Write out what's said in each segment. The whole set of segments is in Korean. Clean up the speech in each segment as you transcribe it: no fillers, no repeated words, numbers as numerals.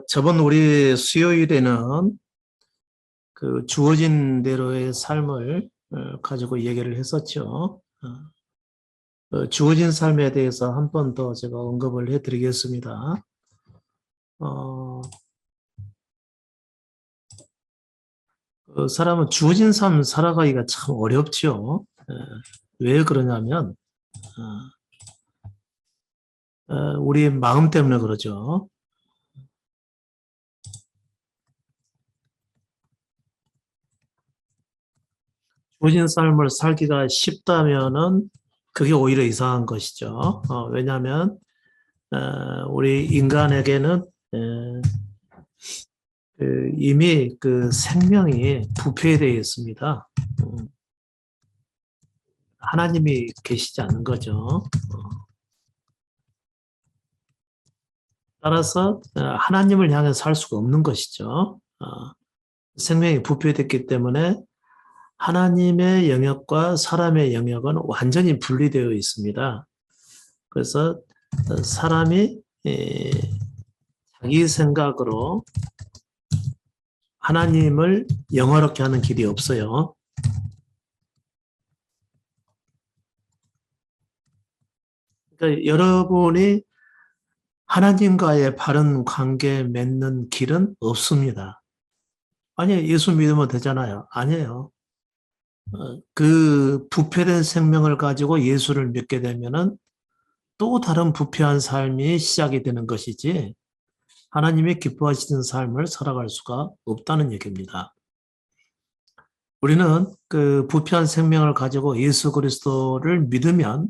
저번 우리 수요일에는 그 주어진 대로의 삶을 가지고 얘기를 했었죠. 주어진 삶에 대해서 한 번 더 제가 언급을 해드리겠습니다. 그 사람은 주어진 삶 살아가기가 참 어렵죠. 왜 그러냐면 우리 마음 때문에 그러죠. 주어진 삶을 살기가 쉽다면은 그게 오히려 이상한 것이죠. 왜냐하면 우리 인간에게는 이미 그 생명이 부패되어 있습니다. 하나님이 계시지 않은 거죠. 따라서 하나님을 향해 살 수가 없는 것이죠. 생명이 부패됐기 때문에 하나님의 영역과 사람의 영역은 완전히 분리되어 있습니다. 그래서 사람이 자기 생각으로 하나님을 영화롭게 하는 길이 없어요. 그러니까 여러분이 하나님과의 바른 관계 맺는 길은 없습니다. 아니, 예수 믿으면 되잖아요. 아니에요. 그 부패된 생명을 가지고 예수를 믿게 되면은 또 다른 부패한 삶이 시작이 되는 것이지 하나님이 기뻐하시는 삶을 살아갈 수가 없다는 얘기입니다. 우리는 그 부패한 생명을 가지고 예수 그리스도를 믿으면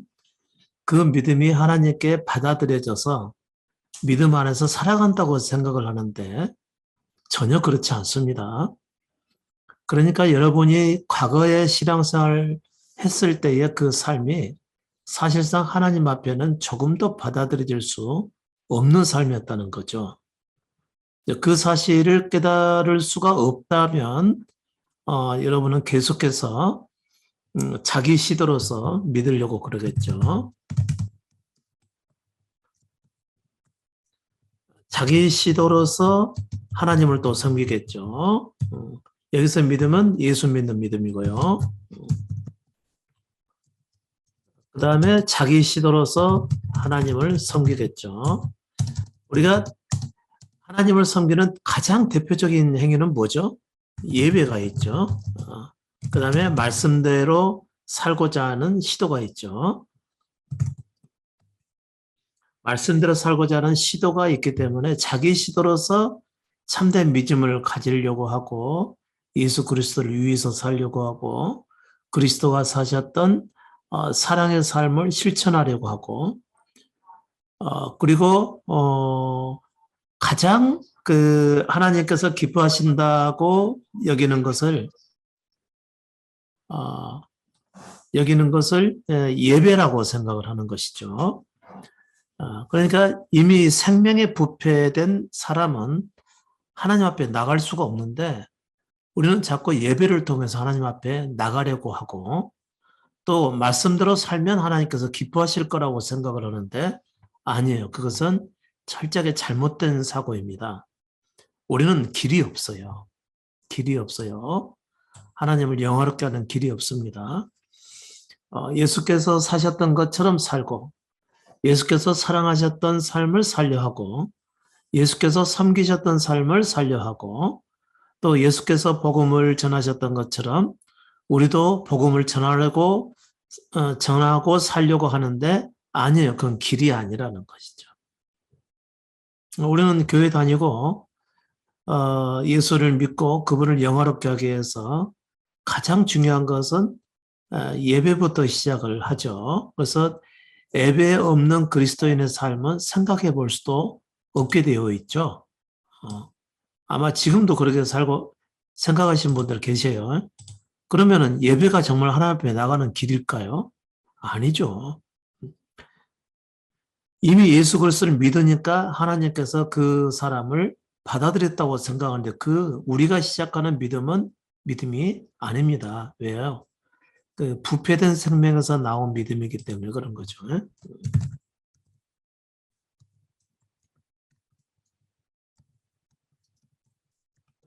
그 믿음이 하나님께 받아들여져서 믿음 안에서 살아간다고 생각을 하는데 전혀 그렇지 않습니다. 그러니까 여러분이 과거에 신앙생활 했을 때의 그 삶이 사실상 하나님 앞에는 조금도 받아들여질 수 없는 삶이었다는 거죠. 그 사실을 깨달을 수가 없다면 여러분은 계속해서 자기 시도로서 믿으려고 그러겠죠. 자기 시도로서 하나님을 또 섬기겠죠. 여기서 믿음은 예수 믿는 믿음이고요. 그 다음에 자기 시도로서 하나님을 섬기겠죠. 우리가 하나님을 섬기는 가장 대표적인 행위는 뭐죠? 예배가 있죠. 그 다음에 말씀대로 살고자 하는 시도가 있죠. 말씀대로 살고자 하는 시도가 있기 때문에 자기 시도로서 참된 믿음을 가지려고 하고 예수 그리스도를 위해서 살려고 하고 그리스도가 사셨던 사랑의 삶을 실천하려고 하고 그리고 가장 그 하나님께서 기뻐하신다고 여기는 것을 예배라고 생각을 하는 것이죠. 그러니까 이미 생명에 부패된 사람은 하나님 앞에 나갈 수가 없는데 우리는 자꾸 예배를 통해서 하나님 앞에 나가려고 하고 또 말씀대로 살면 하나님께서 기뻐하실 거라고 생각을 하는데 아니에요. 그것은 철저하게 잘못된 사고입니다. 우리는 길이 없어요. 길이 없어요. 하나님을 영화롭게 하는 길이 없습니다. 예수께서 사셨던 것처럼 살고 예수께서 사랑하셨던 삶을 살려하고 예수께서 섬기셨던 삶을 살려하고 또 예수께서 복음을 전하셨던 것처럼 우리도 복음을 전하고 살려고 하는데 아니에요. 그건 길이 아니라는 것이죠. 우리는 교회 다니고 예수를 믿고 그분을 영화롭게 하기 위해서 가장 중요한 것은 예배부터 시작을 하죠. 그래서 예배 없는 그리스도인의 삶은 생각해 볼 수도 없게 되어 있죠. 아마 지금도 그렇게 살고 생각하시는 분들 계세요. 그러면은 예배가 정말 하나님 앞에 나가는 길일까요? 아니죠. 이미 예수 그리스도를 믿으니까 하나님께서 그 사람을 받아들였다고 생각하는데 그 우리가 시작하는 믿음은 믿음이 아닙니다. 왜요? 그 부패된 생명에서 나온 믿음이기 때문에 그런 거죠.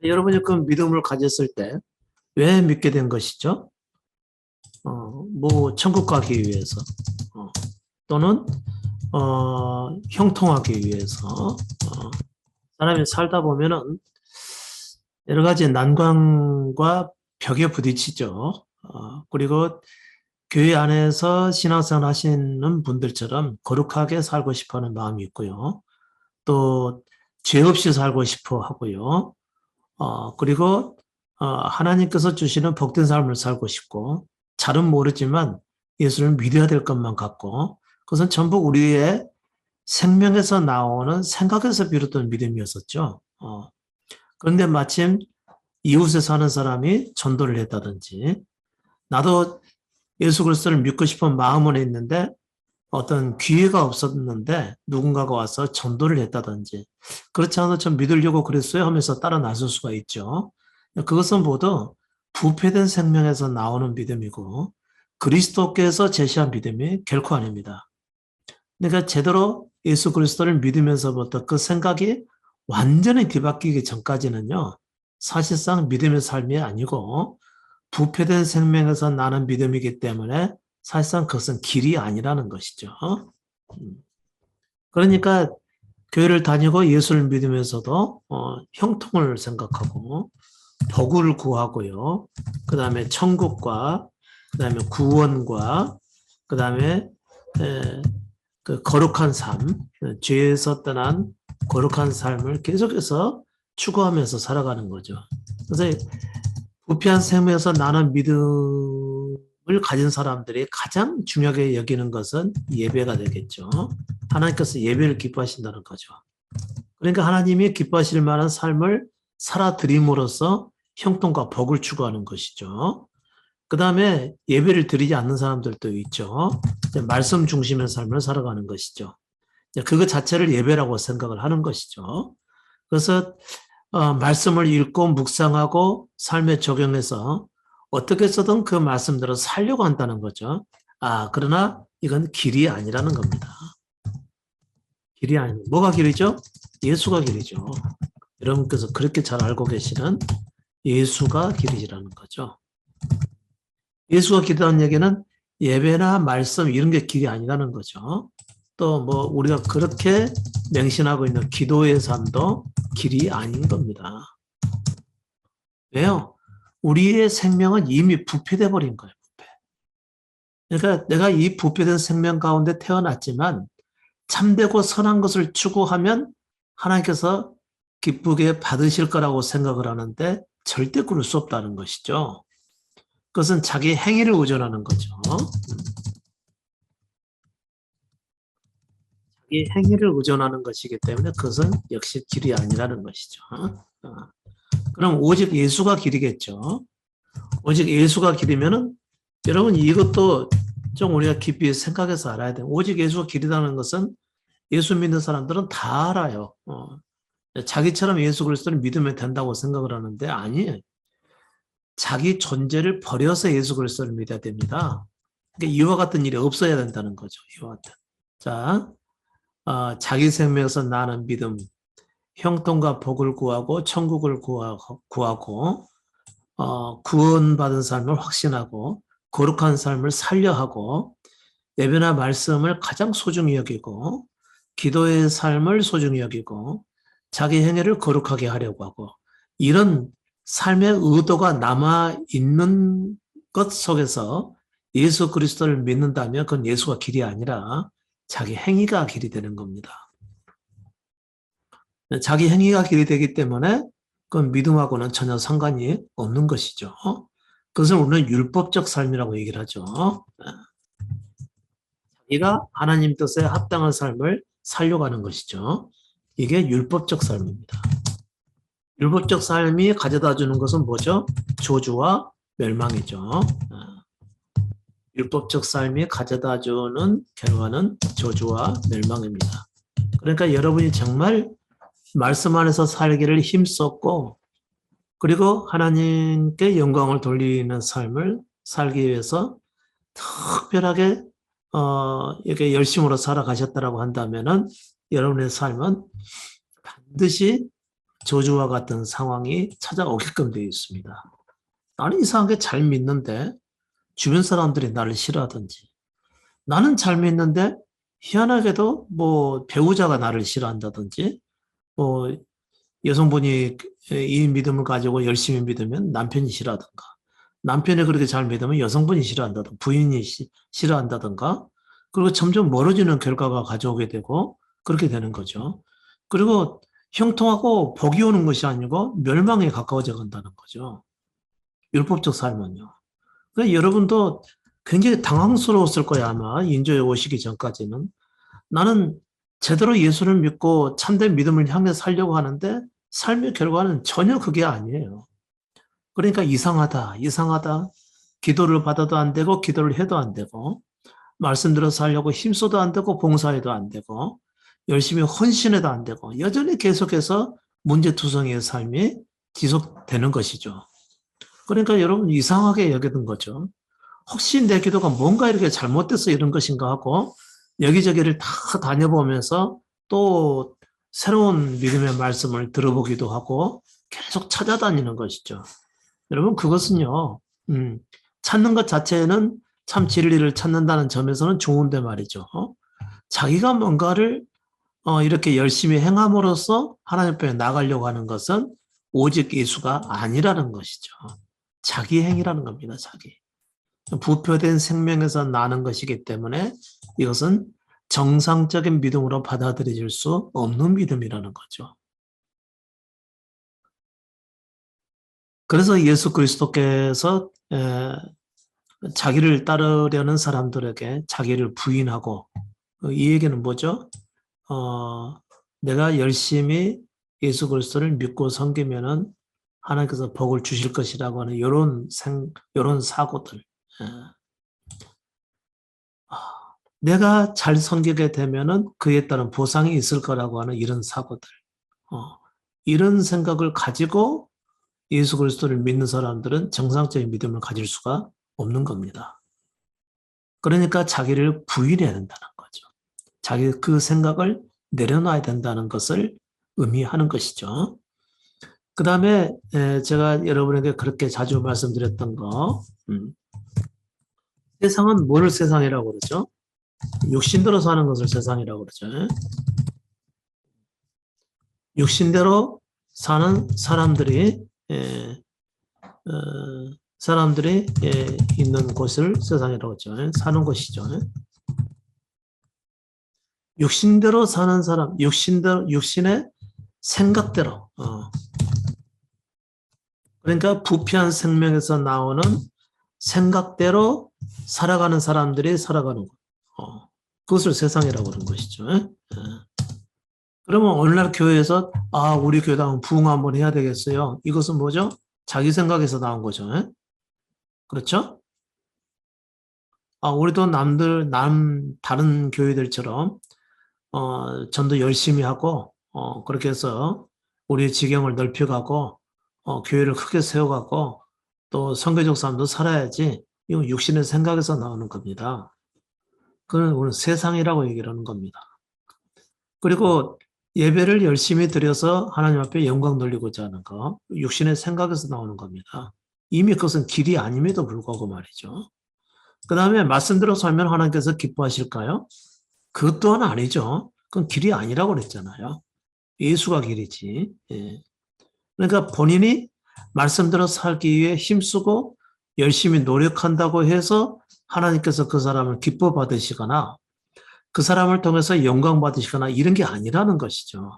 여러분이 그 믿음을 가졌을 때 왜 믿게 된 것이죠? 뭐 천국 가기 위해서 또는 형통하기 위해서 사람이 살다 보면은 여러 가지 난관과 벽에 부딪히죠. 그리고 교회 안에서 신앙생활 하시는 분들처럼 거룩하게 살고 싶어 하는 마음이 있고요. 또 죄 없이 살고 싶어 하고요. 그리고 하나님께서 주시는 복된 삶을 살고 싶고 잘은 모르지만 예수를 믿어야 될 것만 같고 그것은 전부 우리의 생명에서 나오는 생각에서 비롯된 믿음이었었죠. 그런데 마침 이웃에 사는 사람이 전도를 했다든지 나도 예수 그리스도를 믿고 싶은 마음은 있는데 어떤 기회가 없었는데 누군가가 와서 전도를 했다든지 그렇지 않아도 좀 믿으려고 그랬어요 하면서 따라 나설 수가 있죠. 그것은 모두 부패된 생명에서 나오는 믿음이고 그리스도께서 제시한 믿음이 결코 아닙니다. 그러니까 제대로 예수 그리스도를 믿으면서부터 그 생각이 완전히 뒤바뀌기 전까지는요. 사실상 믿음의 삶이 아니고 부패된 생명에서 나는 믿음이기 때문에 사실상 그것은 길이 아니라는 것이죠. 그러니까 교회를 다니고 예수를 믿으면서도 형통을 생각하고 복을 구하고요. 그 다음에 천국과 그 다음에 구원과 그 다음에 그 거룩한 삶, 죄에서 떠난 거룩한 삶을 계속해서 추구하면서 살아가는 거죠. 그래서 부패한 생명에서 나는 믿음을 가진 사람들이 가장 중요하게 여기는 것은 예배가 되겠죠. 하나님께서 예배를 기뻐하신다는 거죠. 그러니까 하나님이 기뻐하실 만한 삶을 살아드림으로써 형통과 복을 추구하는 것이죠. 그 다음에 예배를 드리지 않는 사람들도 있죠. 말씀 중심의 삶을 살아가는 것이죠. 그것 자체를 예배라고 생각을 하는 것이죠. 그래서 말씀을 읽고 묵상하고 삶에 적용해서 어떻게 해서든 그 말씀대로 살려고 한다는 거죠. 그러나 이건 길이 아니라는 겁니다. 길이 아니, 뭐가 길이죠? 예수가 길이죠. 여러분께서 그렇게 잘 알고 계시는 예수가 길이라는 거죠. 예수가 길이라는 얘기는 예배나 말씀 이런 게 길이 아니라는 거죠. 또 뭐 우리가 그렇게 맹신하고 있는 기도의 삶도 길이 아닌 겁니다. 왜요? 우리의 생명은 이미 부패돼 버린 거예요. 부패. 그러니까 내가 이 부패된 생명 가운데 태어났지만 참되고 선한 것을 추구하면 하나님께서 기쁘게 받으실 거라고 생각을 하는데 절대 그럴 수 없다는 것이죠. 그것은 자기 행위를 의존하는 거죠. 자기 행위를 의존하는 것이기 때문에 그것은 역시 길이 아니라는 것이죠. 그럼 오직 예수가 길이겠죠. 오직 예수가 길이면은 여러분 이것도 좀 우리가 깊이 생각해서 알아야 돼요. 오직 예수가 길이라는 것은 예수 믿는 사람들은 다 알아요. 자기처럼 예수 그리스도를 믿으면 된다고 생각을 하는데 아니에요. 자기 존재를 버려서 예수 그리스도를 믿어야 됩니다. 그러니까 이와 같은 일이 없어야 된다는 거죠. 이와 같은. 자, 자기 생명에서 나는 믿음, 형통과 복을 구하고 천국을 구하고 구원받은 삶을 확신하고 거룩한 삶을 살려하고 예배나 말씀을 가장 소중히 여기고 기도의 삶을 소중히 여기고 자기 행위를 거룩하게 하려고 하고 이런 삶의 의도가 남아있는 것 속에서 예수 그리스도를 믿는다면 그건 예수가 길이 아니라 자기 행위가 길이 되는 겁니다. 자기 행위가 길이 되기 때문에 그건 믿음하고는 전혀 상관이 없는 것이죠. 그것을 우리는 율법적 삶이라고 얘기를 하죠. 자기가 하나님 뜻에 합당한 삶을 살려가는 것이죠. 이게 율법적 삶입니다. 율법적 삶이 가져다 주는 것은 뭐죠? 저주와 멸망이죠. 율법적 삶이 가져다 주는 결과는 저주와 멸망입니다. 그러니까 여러분이 정말 말씀 안에서 살기를 힘썼고 그리고 하나님께 영광을 돌리는 삶을 살기 위해서 특별하게 이렇게 열심으로 살아가셨다라고 한다면은 여러분의 삶은 반드시 저주와 같은 상황이 찾아오게끔 되어 있습니다. 나는 이상하게 잘 믿는데 주변 사람들이 나를 싫어하든지, 나는 잘 믿는데 희한하게도 뭐 배우자가 나를 싫어한다든지, 뭐 여성분이 이 믿음을 가지고 열심히 믿으면 남편이 싫어하든가, 남편이 그렇게 잘 믿으면 여성분이 싫어한다든가, 부인이 싫어한다든가, 그리고 점점 멀어지는 결과가 가져오게 되고 그렇게 되는 거죠. 그리고 형통하고 복이 오는 것이 아니고 멸망에 가까워져 간다는 거죠. 율법적 삶은요. 그러니까 여러분도 굉장히 당황스러웠을 거야, 아마 인조에 오시기 전까지는. 나는 제대로 예수를 믿고 참된 믿음을 향해 살려고 하는데 삶의 결과는 전혀 그게 아니에요. 그러니까 이상하다, 이상하다. 기도를 받아도 안 되고 기도를 해도 안 되고, 말씀 들어서 하려고 힘써도 안 되고 봉사해도 안 되고, 열심히 헌신해도 안 되고, 여전히 계속해서 문제투성이의 삶이 지속되는 것이죠. 그러니까 여러분 이상하게 여기는 거죠. 혹시 내 기도가 뭔가 이렇게 잘못돼서 이런 것인가 하고 여기저기를 다 다녀보면서 또 새로운 믿음의 말씀을 들어보기도 하고 계속 찾아다니는 것이죠. 여러분 그것은요, 찾는 것 자체는 참 진리를 찾는다는 점에서는 좋은데 말이죠. 자기가 뭔가를 이렇게 열심히 행함으로써 하나님 앞에 나가려고 하는 것은 오직 예수가 아니라는 것이죠. 자기 행위라는 겁니다. 자기. 부표된 생명에서 나는 것이기 때문에 이것은 정상적인 믿음으로 받아들여질 수 없는 믿음이라는 거죠. 그래서 예수 그리스도께서 자기를 따르려는 사람들에게 자기를 부인하고, 이 얘기는 뭐죠? 내가 열심히 예수 그리스도를 믿고 섬기면은 하나님께서 복을 주실 것이라고 하는 이런 사고들. 내가 잘 섬기게 되면은 그에 따른 보상이 있을 거라고 하는 이런 사고들. 이런 생각을 가지고 예수 그리스도를 믿는 사람들은 정상적인 믿음을 가질 수가 없는 겁니다. 그러니까 자기를 부인해야 된다는 거죠. 자기 그 생각을 내려놔야 된다는 것을 의미하는 것이죠. 그 다음에 제가 여러분에게 그렇게 자주 말씀드렸던 거, 세상은 뭐를 세상이라고 그러죠? 육신대로 사는 것을 세상이라고 그러죠. 육신대로 사는 사람들이 있는 곳을 세상이라고 하죠. 사는 곳이죠. 육신대로 사는 사람, 육신의 생각대로. 그러니까 부패한 생명에서 나오는 생각대로 살아가는 사람들이 살아가는 것. 그것을 세상이라고 그러는 것이죠. 그러면 오늘날 교회에서 우리 교회당 부흥 한번 해야 되겠어요. 이것은 뭐죠? 자기 생각에서 나온 거죠. 그렇죠? 우리도 다른 교회들처럼 전도 열심히 하고 그렇게 해서 우리의 지경을 넓혀가고 교회를 크게 세워가고 또 선교적 삶도 살아야지. 이건 육신의 생각에서 나오는 겁니다. 그건 우리는 세상이라고 얘기를 하는 겁니다. 그리고 예배를 열심히 드려서 하나님 앞에 영광 돌리고자 하는 거, 육신의 생각에서 나오는 겁니다. 이미 그것은 길이 아님에도 불구하고 말이죠. 그 다음에 말씀 들어서 하면 하나님께서 기뻐하실까요? 그것 또한 아니죠. 그건 길이 아니라고 그랬잖아요. 예수가 길이지. 예. 그러니까 본인이 말씀대로 살기 위해 힘쓰고 열심히 노력한다고 해서 하나님께서 그 사람을 기뻐 받으시거나 그 사람을 통해서 영광 받으시거나 이런 게 아니라는 것이죠.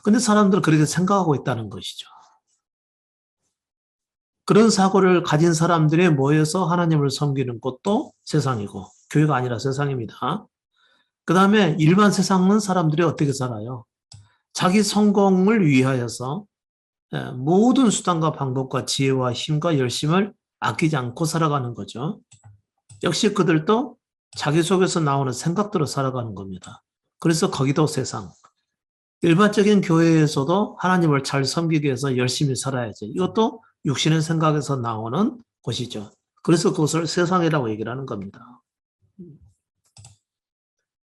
근데 사람들은 그렇게 생각하고 있다는 것이죠. 그런 사고를 가진 사람들이 모여서 하나님을 섬기는 곳도 세상이고 교회가 아니라 세상입니다. 그 다음에 일반 세상은 사람들이 어떻게 살아요? 자기 성공을 위하여서 모든 수단과 방법과 지혜와 힘과 열심을 아끼지 않고 살아가는 거죠. 역시 그들도 자기 속에서 나오는 생각대로 살아가는 겁니다. 그래서 거기도 세상. 일반적인 교회에서도 하나님을 잘 섬기기 위해서 열심히 살아야지. 이것도 육신의 생각에서 나오는 것이죠. 그래서 그것을 세상이라고 얘기를 하는 겁니다.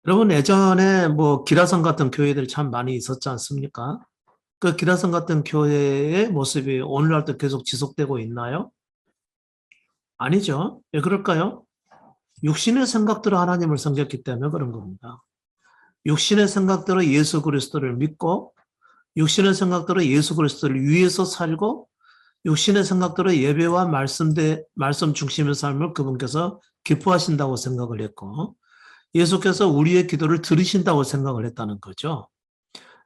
여러분 예전에 뭐 기라성 같은 교회들 참 많이 있었지 않습니까? 그 기라성 같은 교회의 모습이 오늘날도 계속 지속되고 있나요? 아니죠. 왜 그럴까요? 육신의 생각대로 하나님을 섬겼기 때문에 그런 겁니다. 육신의 생각대로 예수 그리스도를 믿고 육신의 생각대로 예수 그리스도를 위해서 살고 육신의 생각대로 예배와 말씀 중심의 삶을 그분께서 기뻐하신다고 생각을 했고 예수께서 우리의 기도를 들으신다고 생각을 했다는 거죠.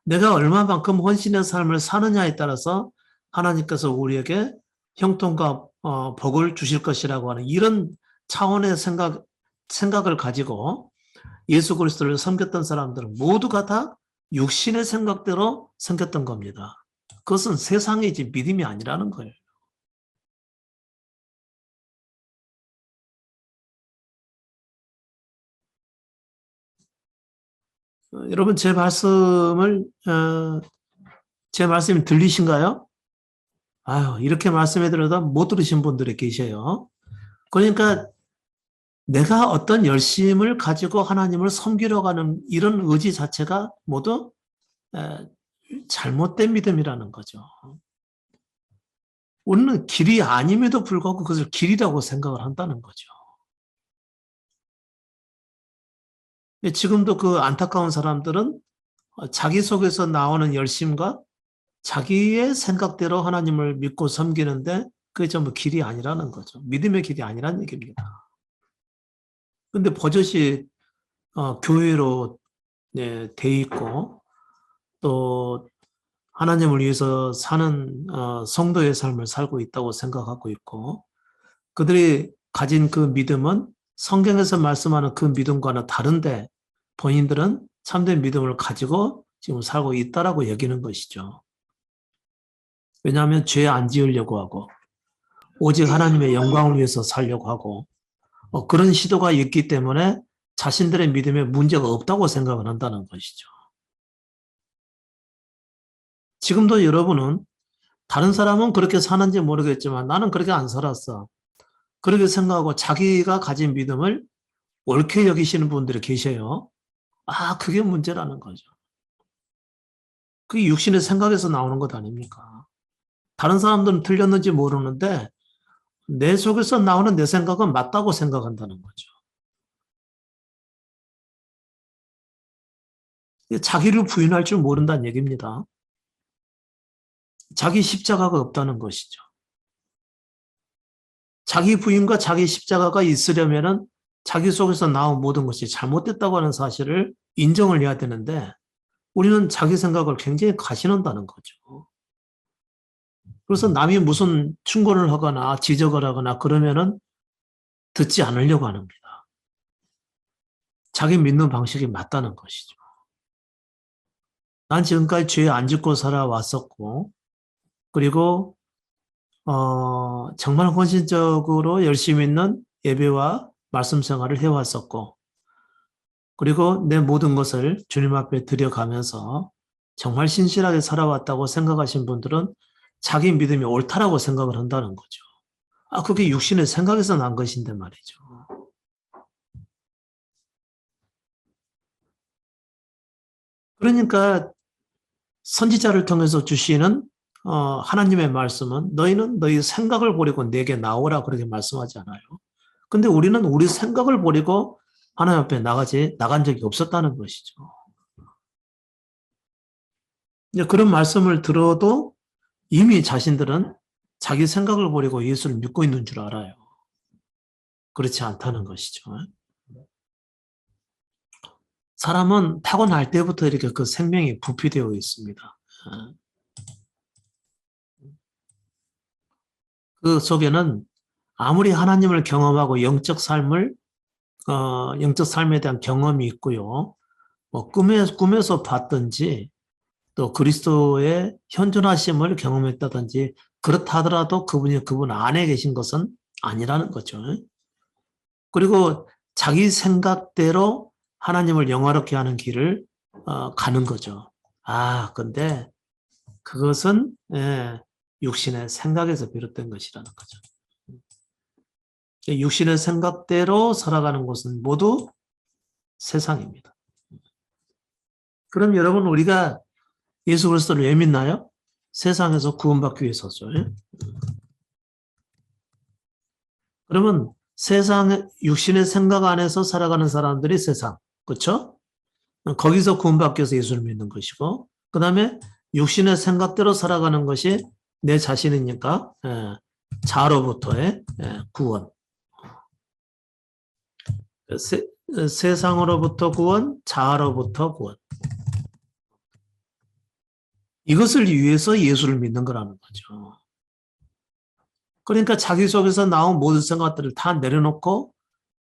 내가 얼마만큼 헌신의 삶을 사느냐에 따라서 하나님께서 우리에게 형통과 복을 주실 것이라고 하는 이런 차원의 생각을 가지고 예수 그리스도를 섬겼던 사람들은 모두가 다 육신의 생각대로 섬겼던 겁니다. 그것은 세상이지 믿음이 아니라는 거예요. 여러분 제 말씀이 들리신가요? 아유, 이렇게 말씀해 드려도 못 들으신 분들이 계셔요. 그러니까 내가 어떤 열심을 가지고 하나님을 섬기려고 하는 이런 의지 자체가 모두 잘못된 믿음이라는 거죠. 우리는 길이 아님에도 불구하고 그것을 길이라고 생각을 한다는 거죠. 지금도 그 안타까운 사람들은 자기 속에서 나오는 열심과 자기의 생각대로 하나님을 믿고 섬기는데 그게 전부 길이 아니라는 거죠. 믿음의 길이 아니라는 얘기입니다. 근데 버젓이 교회로 돼 있고 또 하나님을 위해서 사는 성도의 삶을 살고 있다고 생각하고 있고 그들이 가진 그 믿음은 성경에서 말씀하는 그 믿음과는 다른데 본인들은 참된 믿음을 가지고 지금 살고 있다라고 여기는 것이죠. 왜냐하면 죄 안 지으려고 하고 오직 하나님의 영광을 위해서 살려고 하고 그런 시도가 있기 때문에 자신들의 믿음에 문제가 없다고 생각을 한다는 것이죠. 지금도 여러분은 다른 사람은 그렇게 사는지 모르겠지만 나는 그렇게 안 살았어. 그렇게 생각하고 자기가 가진 믿음을 옳게 여기시는 분들이 계셔요. 아, 그게 문제라는 거죠. 그게 육신의 생각에서 나오는 것 아닙니까? 다른 사람들은 틀렸는지 모르는데 내 속에서 나오는 내 생각은 맞다고 생각한다는 거죠. 자기를 부인할 줄 모른다는 얘기입니다. 자기 십자가가 없다는 것이죠. 자기 부인과 자기 십자가가 있으려면은 자기 속에서 나온 모든 것이 잘못됐다고 하는 사실을 인정을 해야 되는데 우리는 자기 생각을 굉장히 과신한다는 거죠. 그래서 남이 무슨 충고를 하거나 지적을 하거나 그러면은 듣지 않으려고 합니다. 자기 믿는 방식이 맞다는 것이죠. 난 지금까지 죄 안 짓고 살아왔었고 그리고 정말 헌신적으로 열심히 있는 예배와 말씀 생활을 해왔었고 그리고 내 모든 것을 주님 앞에 드려가면서 정말 신실하게 살아왔다고 생각하신 분들은 자기 믿음이 옳다라고 생각을 한다는 거죠. 아, 그게 육신의 생각에서 난 것인데 말이죠. 그러니까 선지자를 통해서 주시는 하나님의 말씀은 너희는 너희 생각을 버리고 내게 나오라 그렇게 말씀하지 않아요. 근데 우리는 우리 생각을 버리고 하나님 앞에 나간 적이 없었다는 것이죠. 그런 말씀을 들어도 이미 자신들은 자기 생각을 버리고 예수를 믿고 있는 줄 알아요. 그렇지 않다는 것이죠. 사람은 타고날 때부터 이렇게 그 생명이 부피되어 있습니다. 그 속에는 아무리 하나님을 경험하고 영적 삶에 대한 경험이 있고요. 뭐 꿈에서 봤든지 또 그리스도의 현존하심을 경험했다든지 그렇다 하더라도 그분이 그분 안에 계신 것은 아니라는 거죠. 그리고 자기 생각대로 하나님을 영화롭게 하는 길을 가는 거죠. 아, 근데 그것은 육신의 생각에서 비롯된 것이라는 거죠. 육신의 생각대로 살아가는 것은 모두 세상입니다. 그럼 여러분 우리가 예수 그리스도를 왜 믿나요? 세상에서 구원받기 위해서죠. 그러면 세상 육신의 생각 안에서 살아가는 사람들이 세상, 그렇죠? 거기서 구원받기 위해서 예수를 믿는 것이고, 그 다음에 육신의 생각대로 살아가는 것이 내 자신이니까 자로부터의 구원. 세상으로부터 구원, 자아로부터 구원. 이것을 위해서 예수를 믿는 거라는 거죠. 그러니까 자기 속에서 나온 모든 생각들을 다 내려놓고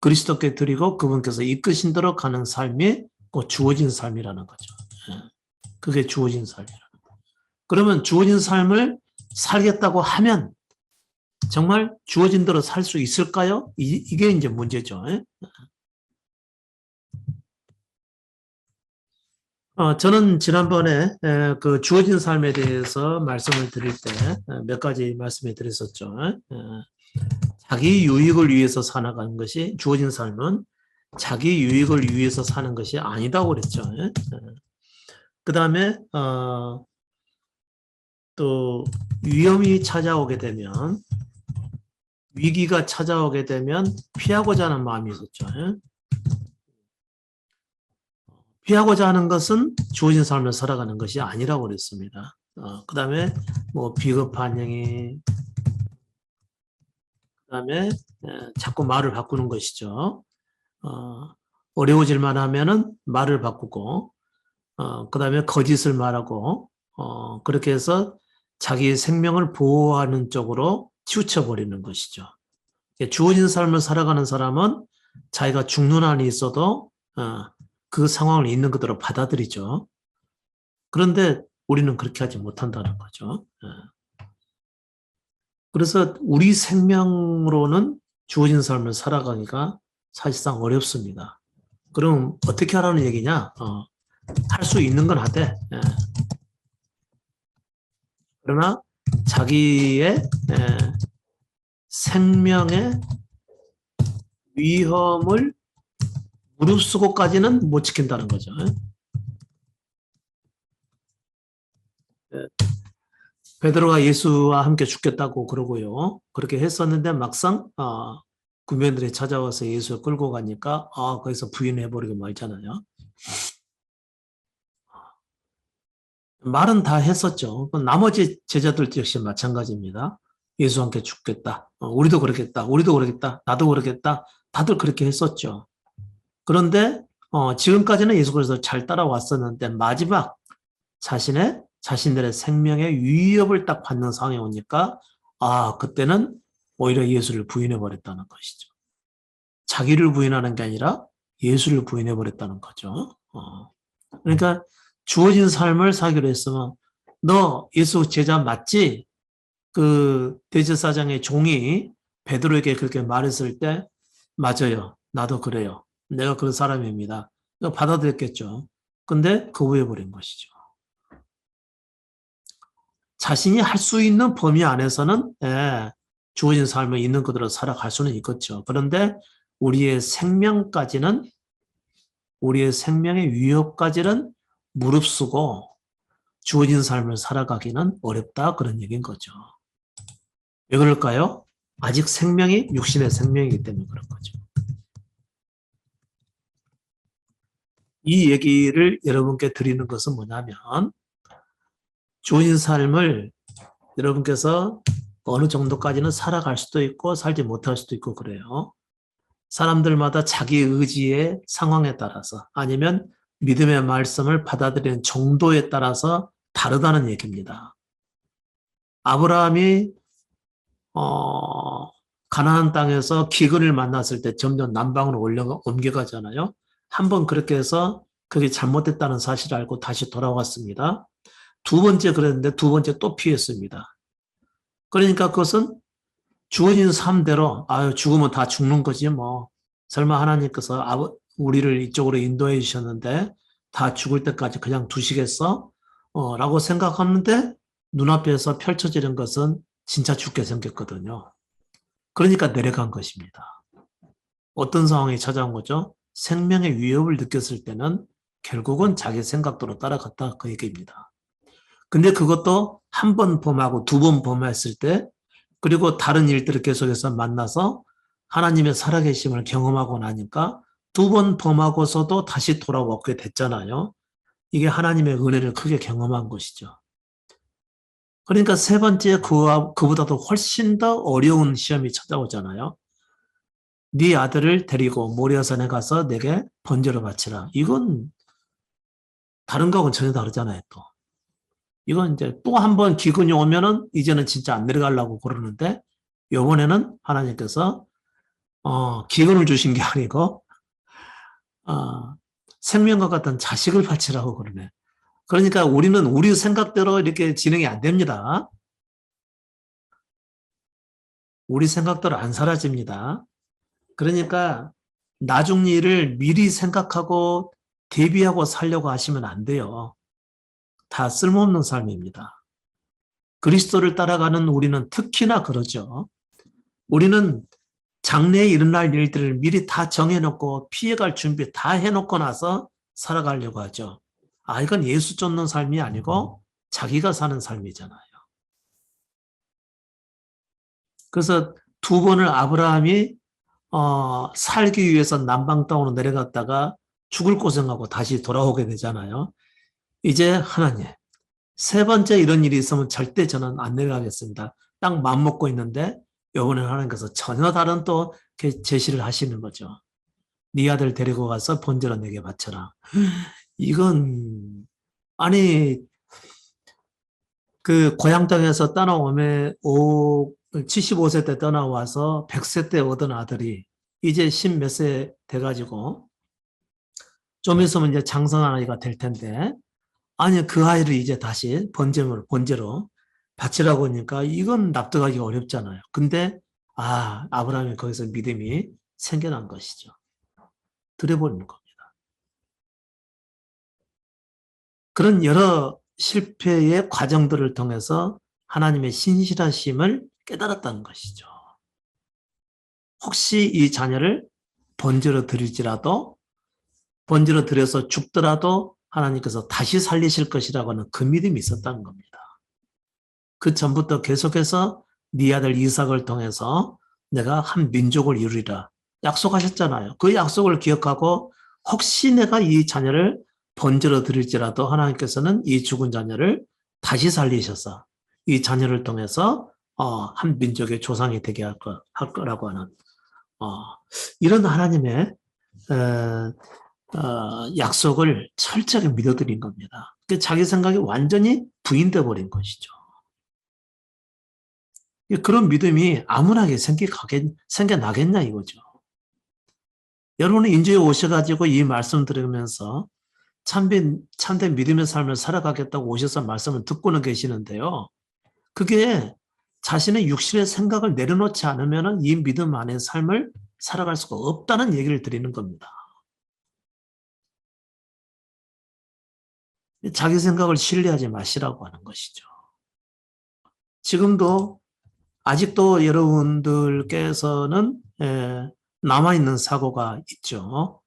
그리스도께 드리고 그분께서 이끄신 대로 가는 삶이 곧 주어진 삶이라는 거죠. 그게 주어진 삶이라는 거예요. 그러면 주어진 삶을 살겠다고 하면 정말 주어진 대로 살 수 있을까요? 이게 이제 문제죠. 저는 지난번에 그 주어진 삶에 대해서 말씀을 드릴 때 몇 가지 말씀을 드렸었죠. 자기 유익을 위해서 살아가는 것이 주어진 삶은 자기 유익을 위해서 사는 것이 아니다고 그랬죠. 그 다음에 또 위험이 찾아오게 되면 위기가 찾아오게 되면 피하고자 하는 마음이 있었죠. 피하고자 하는 것은 주어진 삶을 살아가는 것이 아니라고 그랬습니다. 그 다음에 뭐 비겁한 행위, 그 다음에 자꾸 말을 바꾸는 것이죠. 어려워질만 하면은 말을 바꾸고, 그 다음에 거짓을 말하고, 그렇게 해서 자기의 생명을 보호하는 쪽으로 치우쳐버리는 것이죠. 주어진 삶을 살아가는 사람은 자기가 죽는 한이 있어도 그 상황을 있는 그대로 받아들이죠. 그런데 우리는 그렇게 하지 못한다는 거죠. 그래서 우리 생명으로는 주어진 삶을 살아가기가 사실상 어렵습니다. 그럼 어떻게 하라는 얘기냐? 할 수 있는 건 하되, 그러나 자기의 생명의 위험을 무릅쓰고까지는 못 지킨다는 거죠. 베드로가 예수와 함께 죽겠다고 그러고요. 그렇게 했었는데 막상 구면들이 찾아와서 예수를 끌고 가니까 거기서 부인해버리고 말잖아요. 말은 다 했었죠. 나머지 제자들 역시 마찬가지입니다. 예수와 함께 죽겠다. 우리도 그러겠다. 우리도 그러겠다. 나도 그러겠다. 다들 그렇게 했었죠. 그런데 지금까지는 예수 그리스도를 잘 따라왔었는데 마지막 자신들의 생명의 위협을 딱 받는 상황에 오니까 그때는 오히려 예수를 부인해 버렸다는 것이죠. 자기를 부인하는 게 아니라 예수를 부인해 버렸다는 거죠. 그러니까 주어진 삶을 살기로 했으면 너 예수 제자 맞지? 그 대제사장의 종이 베드로에게 그렇게 말했을 때 맞아요. 나도 그래요. 내가 그런 사람입니다. 받아들였겠죠. 근데 거부해버린 것이죠. 자신이 할 수 있는 범위 안에서는 주어진 삶을 있는 그대로 살아갈 수는 있겠죠. 그런데 우리의 생명까지는 우리의 생명의 위협까지는 무릅쓰고 주어진 삶을 살아가기는 어렵다 그런 얘기인 거죠. 왜 그럴까요? 아직 생명이 육신의 생명이기 때문에 그런 거죠. 이 얘기를 여러분께 드리는 것은 뭐냐면 주어진 삶을 여러분께서 어느 정도까지는 살아갈 수도 있고 살지 못할 수도 있고 그래요. 사람들마다 자기 의지의 상황에 따라서 아니면 믿음의 말씀을 받아들이는 정도에 따라서 다르다는 얘기입니다. 아브라함이 가나안 땅에서 기근을 만났을 때 점점 남방으로 옮겨가잖아요. 한번 그렇게 해서 그게 잘못됐다는 사실을 알고 다시 돌아왔습니다. 두 번째 그랬는데 두 번째 또 피했습니다. 그러니까 그것은 주어진 삶대로 죽으면 다 죽는 거지 뭐 설마 하나님께서 우리를 이쪽으로 인도해 주셨는데 다 죽을 때까지 그냥 두시겠어? 라고 생각하는데 눈앞에서 펼쳐지는 것은 진짜 죽게 생겼거든요. 그러니까 내려간 것입니다. 어떤 상황이 찾아온 거죠? 생명의 위협을 느꼈을 때는 결국은 자기 생각대로 따라갔다 그 얘기입니다. 근데 그것도 한 번 범하고 두 번 범했을 때, 그리고 다른 일들을 계속해서 만나서 하나님의 살아계심을 경험하고 나니까 두 번 범하고서도 다시 돌아오게 됐잖아요. 이게 하나님의 은혜를 크게 경험한 것이죠. 그러니까 세 번째 그보다도 훨씬 더 어려운 시험이 찾아오잖아요. 네 아들을 데리고 모리아산에 가서 내게 번제로 바치라. 이건 다른 거하고는 전혀 다르잖아요, 또. 이건 이제 또 한 번 기근이 오면은 이제는 진짜 안 내려가려고 그러는데, 요번에는 하나님께서 기근을 주신 게 아니고 어, 생명과 같은 자식을 바치라고 그러네. 그러니까 우리는 우리 생각대로 이렇게 진행이 안 됩니다. 우리 생각대로 안 사라집니다. 그러니까 나중 일을 미리 생각하고 대비하고 살려고 하시면 안 돼요. 다 쓸모없는 삶입니다. 그리스도를 따라가는 우리는 특히나 그러죠. 우리는 장래에 일어날 일들을 미리 다 정해놓고 피해갈 준비 다 해놓고 나서 살아가려고 하죠. 아, 이건 예수 쫓는 삶이 아니고 자기가 사는 삶이잖아요. 그래서 두 번을 아브라함이 살기 위해서 남방 땅으로 내려갔다가 죽을 고생하고 다시 돌아오게 되잖아요. 이제 하나님, 세 번째 이런 일이 있으면 절대 저는 안 내려가겠습니다. 딱 마음먹고 있는데 이번에는 하나님께서 전혀 다른 또 제시를 하시는 거죠. 네 아들 데리고 가서 번제로 내게 바쳐라. 이건 아니 그 고향 땅에서 떠나오면 75세 때 떠나와서 100세 때 얻은 아들이 이제 10 몇 세 돼가지고 좀 있으면 이제 장성한 아이가 될 텐데 아니 그 아이를 이제 다시 번제로 바치라고 하니까 이건 납득하기 어렵잖아요. 근데 아브라함이 거기서 믿음이 생겨난 것이죠. 드려버리는 겁니다. 그런 여러 실패의 과정들을 통해서 하나님의 신실하심을 깨달았다는 것이죠. 혹시 이 자녀를 번제로 드릴지라도 번제로 드려서 죽더라도 하나님께서 다시 살리실 것이라고 하는 그 믿음이 있었다는 겁니다. 그 전부터 계속해서 네 아들 이삭을 통해서 내가 한 민족을 이루리라 약속하셨잖아요. 그 약속을 기억하고 혹시 내가 이 자녀를 번제로 드릴지라도 하나님께서는 이 죽은 자녀를 다시 살리셔서 이 자녀를 통해서 한 민족의 조상이 되게 할 거라고 하는 어, 이런 하나님의 약속을 철저하게 믿어드린 겁니다. 자기 생각이 완전히 부인돼 버린 것이죠. 그런 믿음이 아무나게 생겨나겠냐 이거죠. 여러분은 인주에 오셔가지고 이 말씀 들으면서 참된 믿음의 삶을 살아가겠다고 오셔서 말씀을 듣고는 계시는데요. 그게 자신의 육신의 생각을 내려놓지 않으면 이 믿음 안의 삶을 살아갈 수가 없다는 얘기를 드리는 겁니다. 자기 생각을 신뢰하지 마시라고 하는 것이죠. 지금도 아직도 여러분들께서는 남아있는 사고가 있죠.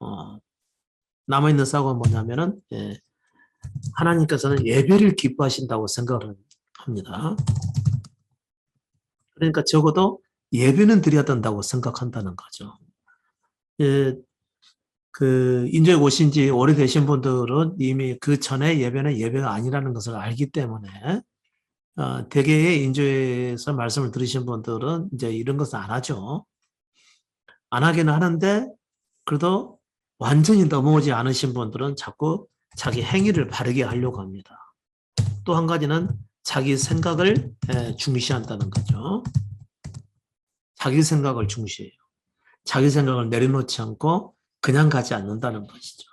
남아있는 사고가 뭐냐면은 하나님께서는 예배를 기뻐하신다고 생각을 합니다. 그러니까 적어도 예배는 드려야 된다고 생각한다는 거죠. 예, 그 인도에 오신 지 오래되신 분들은 이미 그 전에 예배는 예배가 아니라는 것을 알기 때문에 대개의 인조에서 말씀을 들으신 분들은 이제 이런 것을 안 하죠. 안 하기는 하는데 그래도 완전히 넘어오지 않으신 분들은 자꾸 자기 행위를 바르게 하려고 합니다. 또 한 가지는 자기 생각을 중시한다는 거죠. 자기 생각을 중시해요. 자기 생각을 내려놓지 않고 그냥 가지 않는다는 것이죠.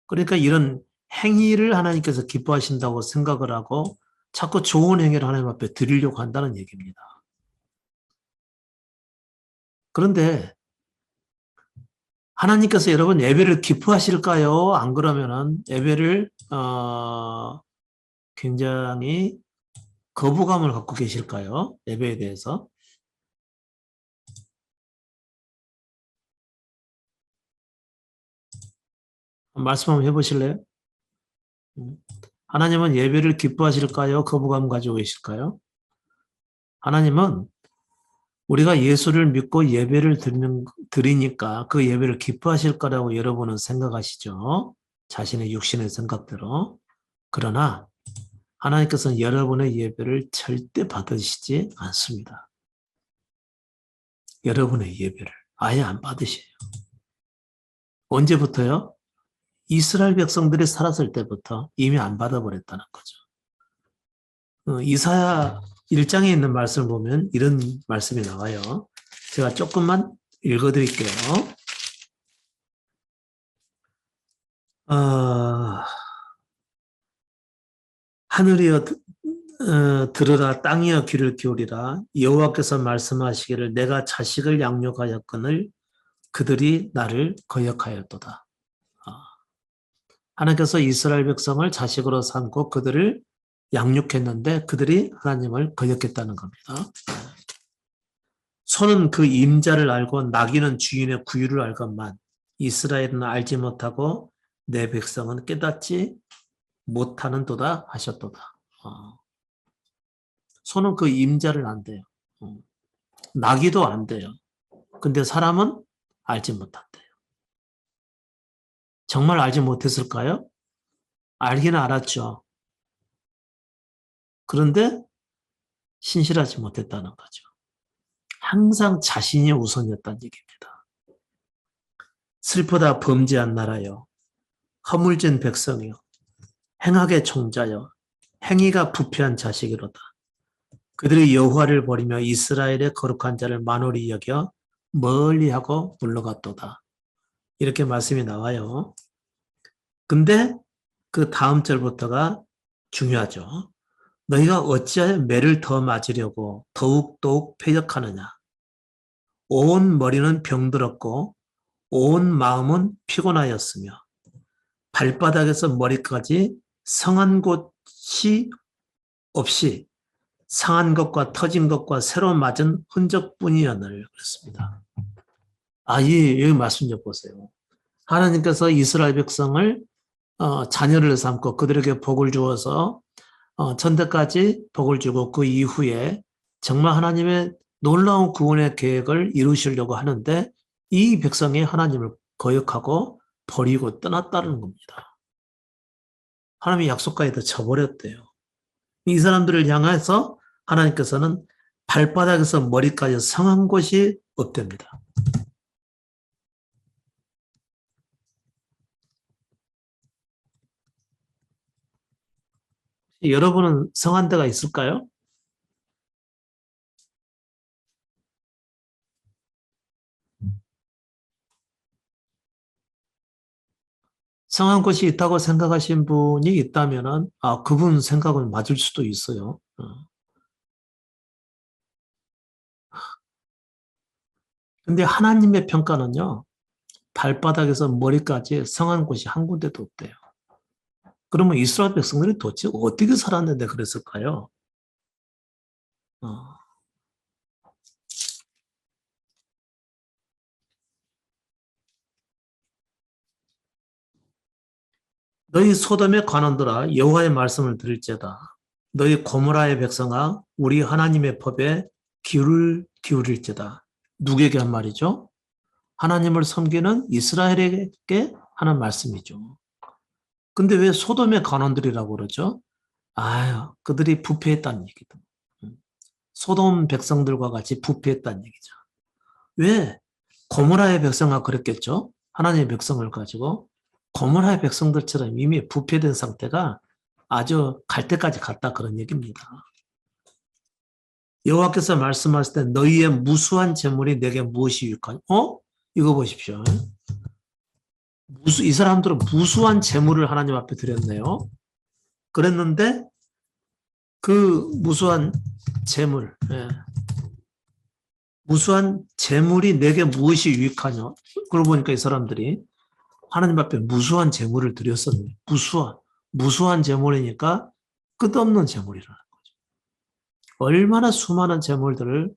그러니까 이런 행위를 하나님께서 기뻐하신다고 생각을 하고 자꾸 좋은 행위를 하나님 앞에 드리려고 한다는 얘기입니다. 그런데 하나님께서 여러분 예배를 기뻐하실까요? 안 그러면은 예배를 굉장히 거부감을 갖고 계실까요? 예배에 대해서? 말씀 한번 해보실래요? 하나님은 예배를 기뻐하실까요? 거부감 가지고 계실까요? 하나님은 우리가 예수를 믿고 예배를 드리니까 그 예배를 기뻐하실 거라고 여러분은 생각하시죠? 자신의 육신의 생각대로. 그러나 하나님께서는 여러분의 예배를 절대 받으시지 않습니다. 여러분의 예배를 아예 안 받으셔요. 언제부터요? 이스라엘 백성들이 살았을 때부터 이미 안 받아버렸다는 거죠. 이사야 1장에 있는 말씀을 보면 이런 말씀이 나와요. 제가 조금만 읽어드릴게요. 하늘이여 들으라, 땅이여 귀를 기울이라. 여호와께서 말씀하시기를 내가 자식을 양육하였거늘 그들이 나를 거역하였도다. 하나님께서 이스라엘 백성을 자식으로 삼고 그들을 양육했는데 그들이 하나님을 거역했다는 겁니다. 소는 그 임자를 알고 나귀는 주인의 구유를 알건만 이스라엘은 알지 못하고 내 백성은 깨닫지 못하는도다 하셨도다. 소는 그 임자를 안대요. 나귀도 안대요. 근데 사람은 알지 못한대요. 정말 알지 못했을까요? 알기는 알았죠. 그런데 신실하지 못했다는 거죠. 항상 자신이 우선이었다는 얘기입니다. 슬프다 범죄한 나라여, 허물진 백성이여, 행악의 총자여, 행위가 부패한 자식이로다. 그들이 여호와를 버리며 이스라엘의 거룩한 자를 만홀히 여겨 멀리하고 물러갔도다. 이렇게 말씀이 나와요. 근데 그 다음 절부터가 중요하죠. 너희가 어찌하여 매를 더 맞으려고 더욱더욱 패역하느냐. 온 머리는 병들었고 온 마음은 피곤하였으며 발바닥에서 머리까지 성한 곳이 없이 상한 것과 터진 것과 새로 맞은 흔적뿐이었느니라 그랬습니다. 여기 말씀 좀 보세요. 하나님께서 이스라엘 백성을 자녀를 삼고 그들에게 복을 주어서 천대까지 복을 주고 그 이후에 정말 하나님의 놀라운 구원의 계획을 이루시려고 하는데 이 백성이 하나님을 거역하고 버리고 떠났다는 겁니다. 하나님이 약속까지도 쳐버렸대요. 이 사람들을 향해서 하나님께서는 발바닥에서 머리까지 성한 곳이 없답니다. 여러분은 성한 데가 있을까요? 성한 곳이 있다고 생각하신 분이 있다면은 그분 생각은 맞을 수도 있어요. 근데 하나님의 평가는요. 발바닥에서 머리까지 성한 곳이 한 군데도 없대요. 그러면 이스라엘 백성들이 도대체 어떻게 살았는데 그랬을까요? 너희 소돔의 관원들아 여호와의 말씀을 들을지어다. 너희 고모라의 백성아 우리 하나님의 법에 귀를 기울일지어다. 누구에게 한 말이죠? 하나님을 섬기는 이스라엘에게 하는 말씀이죠. 근데 왜 소돔의 관원들이라고 그러죠? 그들이 부패했다는 얘기도. 소돔 백성들과 같이 부패했다는 얘기죠. 왜? 고모라의 백성아 그랬겠죠? 하나님의 백성을 가지고 고모라의 백성들처럼 이미 부패된 상태가 아주 갈 때까지 갔다 그런 얘기입니다. 여호와께서 말씀하실 때 너희의 무수한 재물이 내게 무엇이 유익하냐? 이거 보십시오. 이 사람들은 무수한 재물을 하나님 앞에 드렸네요. 그랬는데 그 무수한 재물, 무수한 재물이 내게 무엇이 유익하냐? 그러고 보니까 이 사람들이 하나님 앞에 무수한 재물을 드렸었네. 무수한 재물이니까 끝없는 재물이라는 거죠. 얼마나 수많은 재물들을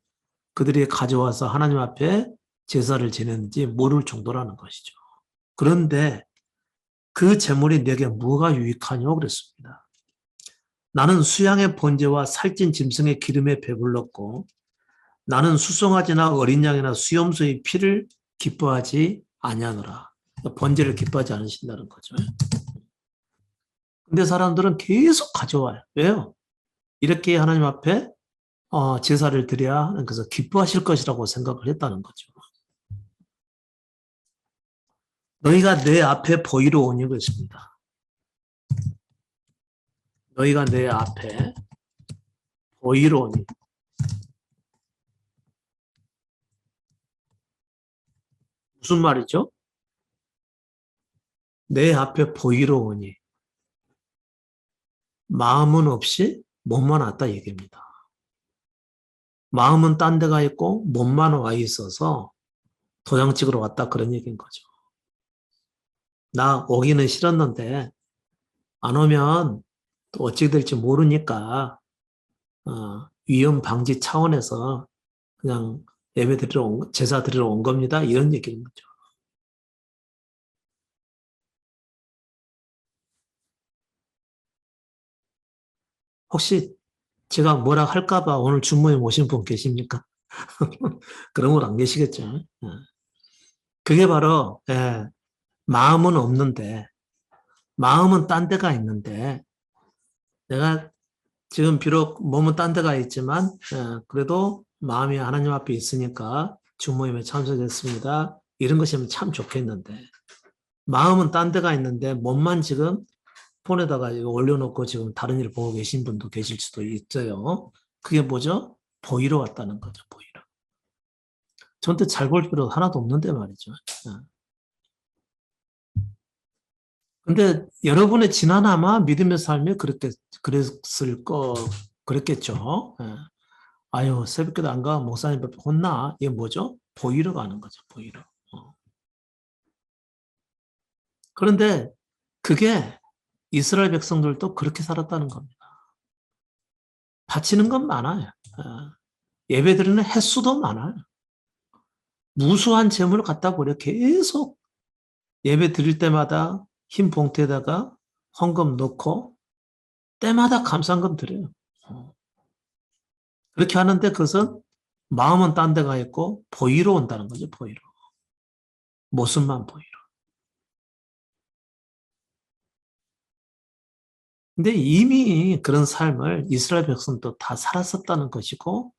그들이 가져와서 하나님 앞에 제사를 지냈는지 모를 정도라는 것이죠. 그런데 그 재물이 내게 뭐가 유익하냐고 그랬습니다. 나는 수양의 번제와 살찐 짐승의 기름에 배불렀고 나는 수송아지나 어린 양이나 수염소의 피를 기뻐하지 아니하노라. 번제를 기뻐하지 않으신다는 거죠. 근데 사람들은 계속 가져와요. 왜요? 이렇게 하나님 앞에 제사를 드려야 그래서 기뻐하실 것이라고 생각을 했다는 거죠. 너희가 내 앞에 보이러 오니 그랬습니다. 너희가 내 앞에 보이러 오니. 무슨 말이죠? 내 앞에 보이러 오니. 마음은 없이 몸만 왔다 얘기입니다. 마음은 딴 데가 있고 몸만 와 있어서 도장 찍으러 왔다 그런 얘기인 거죠. 나 오기는 싫었는데 안 오면 또 어찌 될지 모르니까 위험 방지 차원에서 그냥 예배 드리러 제사 드리러 온 겁니다. 이런 얘기인 거죠. 혹시 제가 뭐라 할까봐 오늘 주모에 모신 분 계십니까? 그런 건 안 계시겠죠. 그게 바로 마음은 없는데 마음은 딴 데가 있는데 내가 지금 비록 몸은 딴 데가 있지만 그래도 마음이 하나님 앞에 있으니까 주모임에 참석했습니다. 이런 것이면 참 좋겠는데 마음은 딴 데가 있는데 몸만 지금 폰에다가 올려놓고 지금 다른 일을 보고 계신 분도 계실 수도 있어요. 그게 뭐죠? 보이러 왔다는 거죠. 보이러. 저한테 잘 볼 필요 하나도 없는데 말이죠. 근데 여러분의 지난 아마 믿음의 삶이 그랬겠죠. 아유, 새벽기도 안 가, 목사님 앞에 혼나. 이게 뭐죠? 보이러 가는 거죠, 보이러. 그런데 그게 이스라엘 백성들도 그렇게 살았다는 겁니다. 바치는 건 많아요. 예배 드리는 횟수도 많아요. 무수한 재물을 갖다 버려 계속 예배 드릴 때마다 흰 봉투에다가 헌금 넣고 때마다 감사한금 드려요. 그렇게 하는데 그것은 마음은 딴 데가 있고 보이러 온다는 거죠. 보이러. 모습만 보이러. 근데 이미 그런 삶을 이스라엘 백성도 다 살았었다는 것이고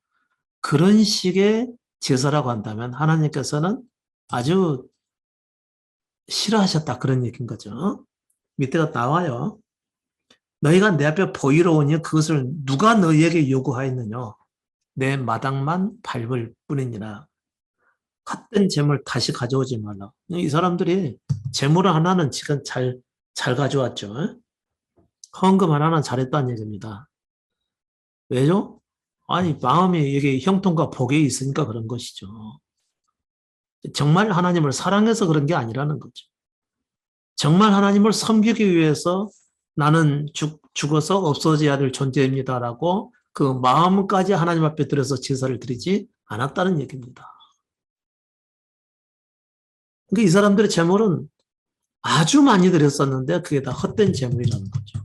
그런 식의 제사라고 한다면 하나님께서는 아주 싫어하셨다 그런 얘기인 거죠. 밑에가 나와요. 너희가 내 앞에 보이러 오니 그것을 누가 너희에게 요구하였느냐. 내 마당만 밟을 뿐이니라. 헛된 재물 다시 가져오지 말라. 이 사람들이 재물 하나는 지금 잘 가져왔죠. 헌금 하나는 잘했다는 얘기입니다. 왜죠? 아니, 마음이 이게 형통과 복에 있으니까 그런 것이죠. 정말 하나님을 사랑해서 그런 게 아니라는 거죠. 정말 하나님을 섬기기 위해서 나는 죽어서 없어져야 될 존재입니다라고 그 마음까지 하나님 앞에 들여서 제사를 드리지 않았다는 얘기입니다. 그러니까 이 사람들의 재물은 아주 많이 드렸었는데 그게 다 헛된 재물이라는 거죠.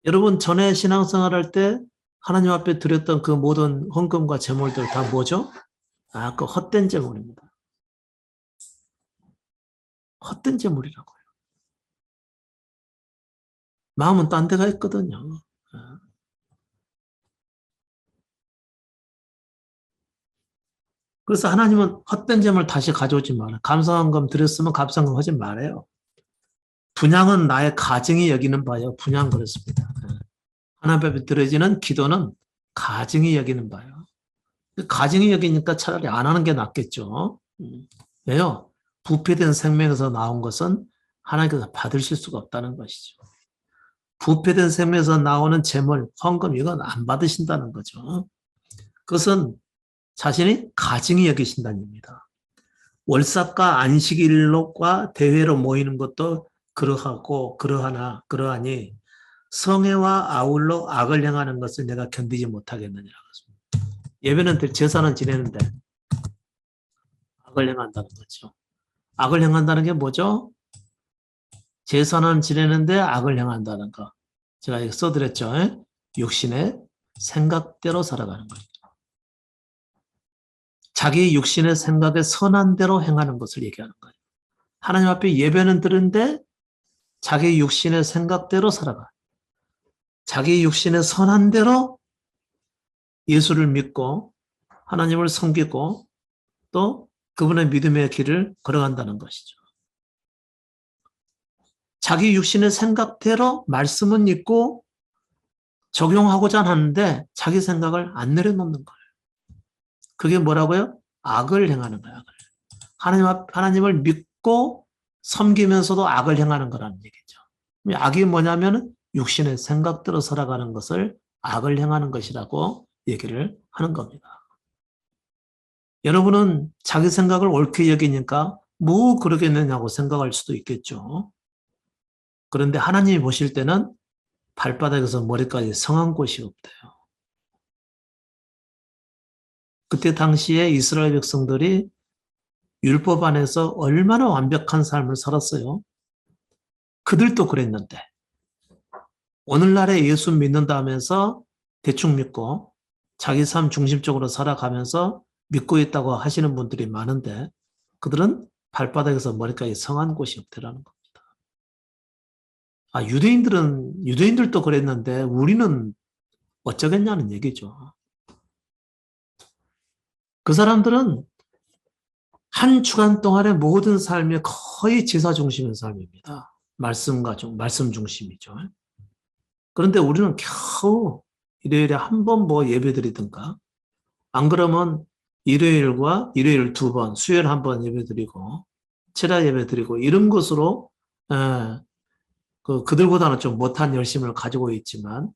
여러분 전에 신앙생활 할 때 하나님 앞에 드렸던 그 모든 헌금과 재물들 다 뭐죠? 그 헛된 재물입니다. 헛된 재물이라고요. 마음은 딴 데가 있거든요. 그래서 하나님은 헛된 재물 다시 가져오지 마라. 감사헌금 드렸으면 감사헌금 하지 말아요. 분양은 나의 가증이 여기는 바요. 분양 그렇습니다. 하나님 앞에 드려지는 기도는 가증이 여기는 바요. 가증이 여기니까 차라리 안 하는 게 낫겠죠. 왜요? 부패된 생명에서 나온 것은 하나님께서 받으실 수가 없다는 것이죠. 부패된 생명에서 나오는 재물, 헌금 이건 안 받으신다는 거죠. 그것은 자신이 가증이 여기신다는 얘기입니다. 월삭과 안식일과 대회로 모이는 것도 그러하니 성회와 아울러 악을 행하는 것을 내가 견디지 못하겠느냐. 예배는 제사는 지내는데 악을 행한다는 거죠. 악을 행한다는 게 뭐죠? 제사는 지내는데 악을 행한다는 거. 제가 이거 써드렸죠. 육신의 생각대로 살아가는 거예요. 자기 육신의 생각에 선한 대로 행하는 것을 얘기하는 거예요. 하나님 앞에 예배는 드는데 자기 육신의 생각대로 살아가. 자기 육신의 선한 대로 예수를 믿고 하나님을 섬기고 또 그분의 믿음의 길을 걸어간다는 것이죠. 자기 육신의 생각대로 말씀은 있고 적용하고자 하는데 자기 생각을 안 내려놓는 거예요. 그게 뭐라고요? 악을 행하는 거예요. 하나님을 믿고 섬기면서도 악을 행하는 거라는 얘기죠. 악이 뭐냐면 육신의 생각대로 살아가는 것을 악을 행하는 것이라고 얘기를 하는 겁니다. 여러분은 자기 생각을 옳게 여기니까 뭐 그러겠느냐고 생각할 수도 있겠죠. 그런데 하나님이 보실 때는 발바닥에서 머리까지 성한 곳이 없대요. 그때 당시에 이스라엘 백성들이 율법 안에서 얼마나 완벽한 삶을 살았어요. 그들도 그랬는데 오늘날에 예수 믿는다 하면서 대충 믿고 자기 삶 중심적으로 살아가면서 믿고 있다고 하시는 분들이 많은데 그들은 발바닥에서 머리까지 성한 곳이 없더라는 겁니다. 유대인들도 그랬는데 우리는 어쩌겠냐는 얘기죠. 그 사람들은 한 주간 동안의 모든 삶이 거의 제사 중심의 삶입니다. 말씀 중심이죠. 그런데 우리는 겨우 일요일에 한 번 뭐 예배 드리든가, 안 그러면 일요일 2번, 수요일 한 번 예배 드리고, 철야 예배 드리고, 이런 것으로, 그들보다는 좀 못한 열심을 가지고 있지만,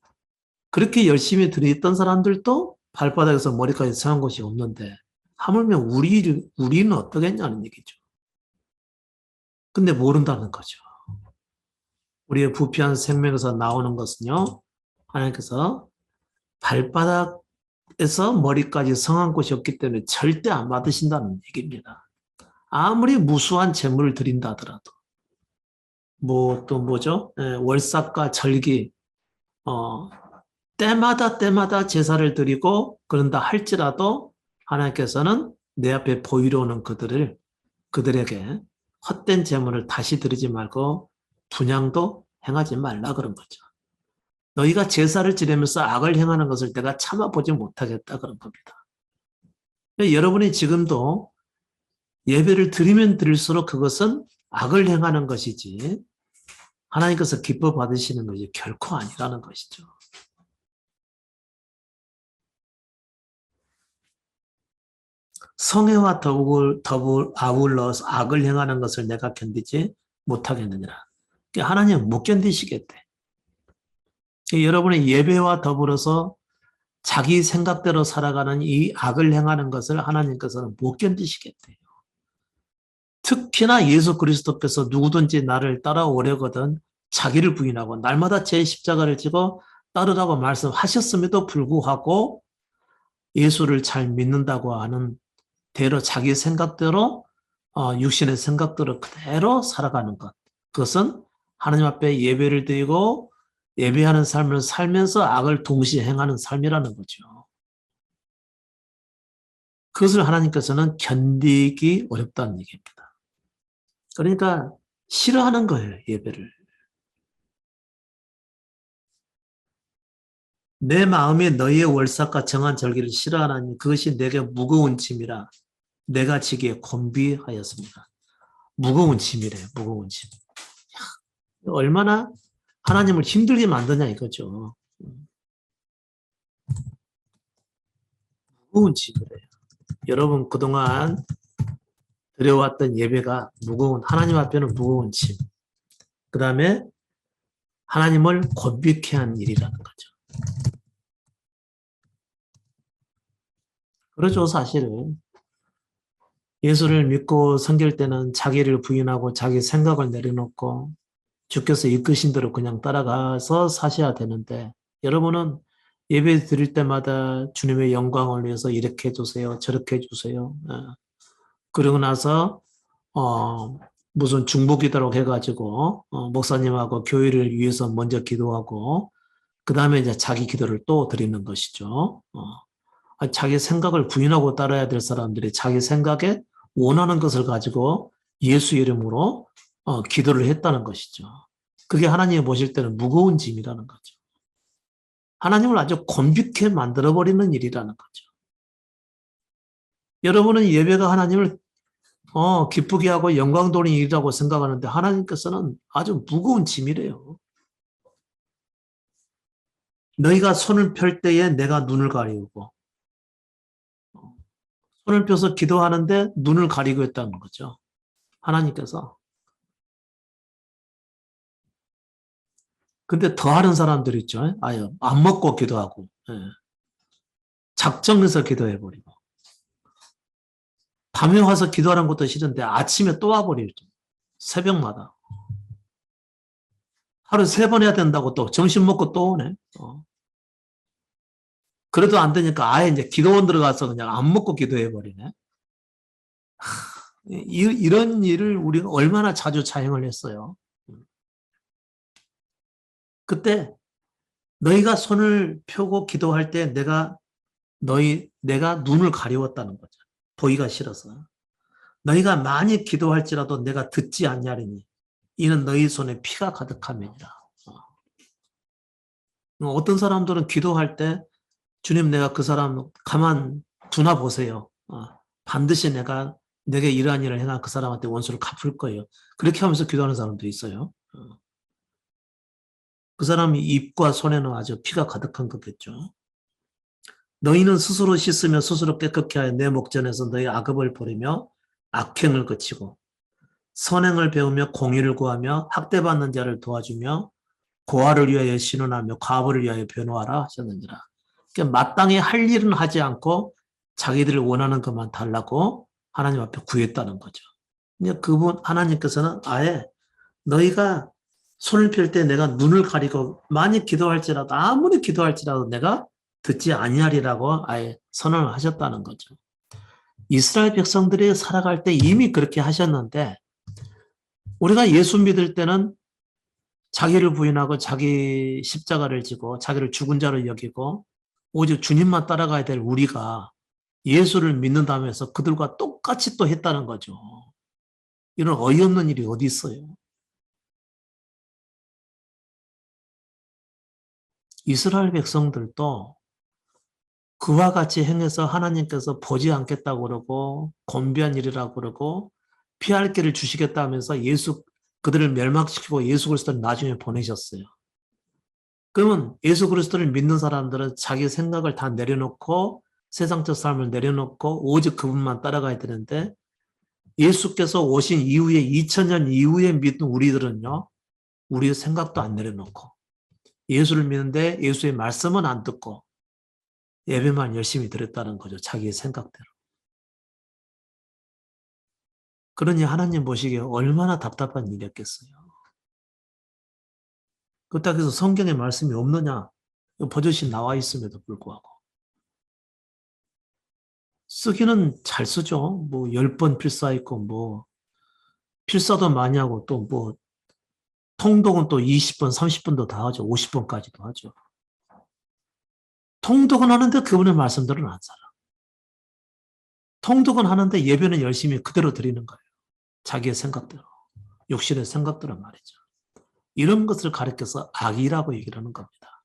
그렇게 열심히 드렸던 사람들도 발바닥에서 머리까지 성한 곳이 없는데, 하물며 우리는 어떠겠냐는 얘기죠. 근데 모른다는 거죠. 우리의 부패한 생명에서 나오는 것은요, 하나님께서 발바닥에서 머리까지 성한 곳이 없기 때문에 절대 안 받으신다는 얘기입니다. 아무리 무수한 재물을 드린다 하더라도. 또 뭐죠? 월삭과 절기, 때마다 제사를 드리고 그런다 할지라도 하나님께서는 내 앞에 보이러 오는 그들에게 헛된 재물을 다시 드리지 말고 분향도 행하지 말라 그런 거죠. 너희가 제사를 지내면서 악을 행하는 것을 내가 참아보지 못하겠다 그런 겁니다. 여러분이 지금도 예배를 드리면 드릴수록 그것은 악을 행하는 것이지 하나님께서 기뻐 받으시는 것이 결코 아니라는 것이죠. 성애와 아울러서 악을 행하는 것을 내가 견디지 못하겠느니라. 하나님은 못 견디시겠대. 여러분의 예배와 더불어서 자기 생각대로 살아가는 이 악을 행하는 것을 하나님께서는 못 견디시겠대요. 특히나 예수 그리스도께서 누구든지 나를 따라오려거든 자기를 부인하고 날마다 제 십자가를 지고 따르라고 말씀하셨음에도 불구하고 예수를 잘 믿는다고 하는 대로 자기 생각대로 육신의 생각대로 그대로 살아가는 것. 그것은 하나님 앞에 예배를 드리고 예배하는 삶을 살면서 악을 동시에 행하는 삶이라는 거죠. 그것을 하나님께서는 견디기 어렵다는 얘기입니다. 그러니까 싫어하는 거예요, 예배를. 내 마음이 너희의 월삭과 정한 절기를 싫어하나니 그것이 내게 무거운 짐이라 내가 지기에 곤비하였습니다. 무거운 짐이래요, 무거운 짐. 얼마나 하나님을 힘들게 만드냐 이거죠. 무거운 짐이래요. 여러분 그동안 드려왔던 예배가 하나님 앞에는 무거운 짐. 그 다음에 하나님을 곤비케 한 일이라는 거죠. 그렇죠, 사실은. 예수를 믿고 섬길 때는 자기를 부인하고 자기 생각을 내려놓고 주께서 이끄신 대로 그냥 따라가서 사셔야 되는데 여러분은 예배 드릴 때마다 주님의 영광을 위해서 이렇게 해주세요, 저렇게 해주세요. 그러고 나서 무슨 중보기도록 해가지고 목사님하고 교회를 위해서 먼저 기도하고 그 다음에 이제 자기 기도를 또 드리는 것이죠. 자기 생각을 부인하고 따라야 될 사람들이 자기 생각에 원하는 것을 가지고 예수 이름으로 기도를 했다는 것이죠. 그게 하나님이 보실 때는 무거운 짐이라는 거죠. 하나님을 아주 곤비케 만들어버리는 일이라는 거죠. 여러분은 예배가 하나님을 기쁘게 하고 영광 돌리는 일이라고 생각하는데 하나님께서는 아주 무거운 짐이래요. 너희가 손을 펼 때에 내가 눈을 가리우고 손을 펴서 기도하는데 눈을 가리고 있다는 거죠. 하나님께서. 근데 더 하는 사람들 있죠. 아유, 안 먹고 기도하고, 예. 작정해서 기도해버리고. 밤에 와서 기도하는 것도 싫은데 아침에 또 와버리죠. 새벽마다. 하루 3번 해야 된다고 또 점심 먹고 또 오네. 그래도 안 되니까 아예 이제 기도원 들어가서 그냥 안 먹고 기도해버리네. 이런 일을 우리가 얼마나 자주 자행을 했어요. 그때 너희가 손을 펴고 기도할 때 내가 눈을 가리웠다는 거죠. 보기가 싫어서. 너희가 많이 기도할지라도 내가 듣지 않냐리니 이는 너희 손에 피가 가득함이니라. 어떤 사람들은 기도할 때 주님 내가 그 사람 가만 두나 보세요. 반드시 내게 이러한 일을 해나 그 사람한테 원수를 갚을 거예요. 그렇게 하면서 기도하는 사람도 있어요. 그 사람 입과 손에는 아주 피가 가득한 거겠죠. 너희는 스스로 씻으며 스스로 깨끗게 하여 내 목전에서 너희 악업을 버리며 악행을 그치고 선행을 배우며 공의를 구하며 학대받는 자를 도와주며 고아를 위하여 신원하며 과부를 위하여 변호하라 하셨느니라. 그러니까 마땅히 할 일은 하지 않고 자기들이 원하는 것만 달라고 하나님 앞에 구했다는 거죠. 그분 하나님께서는 아예 너희가 손을 펼 때 내가 눈을 가리고 많이 기도할지라도 아무리 기도할지라도 내가 듣지 아니하리라고 아예 선언을 하셨다는 거죠. 이스라엘 백성들이 살아갈 때 이미 그렇게 하셨는데 우리가 예수 믿을 때는 자기를 부인하고 자기 십자가를 지고 자기를 죽은 자로 여기고 오직 주님만 따라가야 될 우리가 예수를 믿는다고 해서 그들과 똑같이 또 했다는 거죠. 이런 어이없는 일이 어디 있어요. 이스라엘 백성들도 그와 같이 행해서 하나님께서 보지 않겠다고 그러고 곤비한 일이라고 그러고 피할 길을 주시겠다 하면서 그들을 멸망시키고 예수 그리스도를 나중에 보내셨어요. 그러면 예수 그리스도를 믿는 사람들은 자기 생각을 다 내려놓고 세상적 삶을 내려놓고 오직 그분만 따라가야 되는데 예수께서 오신 이후에 2000년 이후에 믿는 우리들은요. 우리의 생각도 안 내려놓고 예수를 믿는데 예수의 말씀은 안 듣고 예배만 열심히 드렸다는 거죠. 자기의 생각대로. 그러니 하나님 보시기에 얼마나 답답한 일이었겠어요. 그렇다고 해서 성경에 말씀이 없느냐? 버젓이 나와 있음에도 불구하고. 쓰기는 잘 쓰죠. 뭐 10번 필사했고 필사도 많이 하고 또 통독은 또 20번, 30번도 다 하죠. 50번까지도 하죠. 통독은 하는데 그분의 말씀들은 안 살아. 통독은 하는데 예배는 열심히 그대로 드리는 거예요. 자기의 생각대로. 욕심의 생각대로 말이죠. 이런 것을 가르쳐서 악이라고 얘기를 하는 겁니다.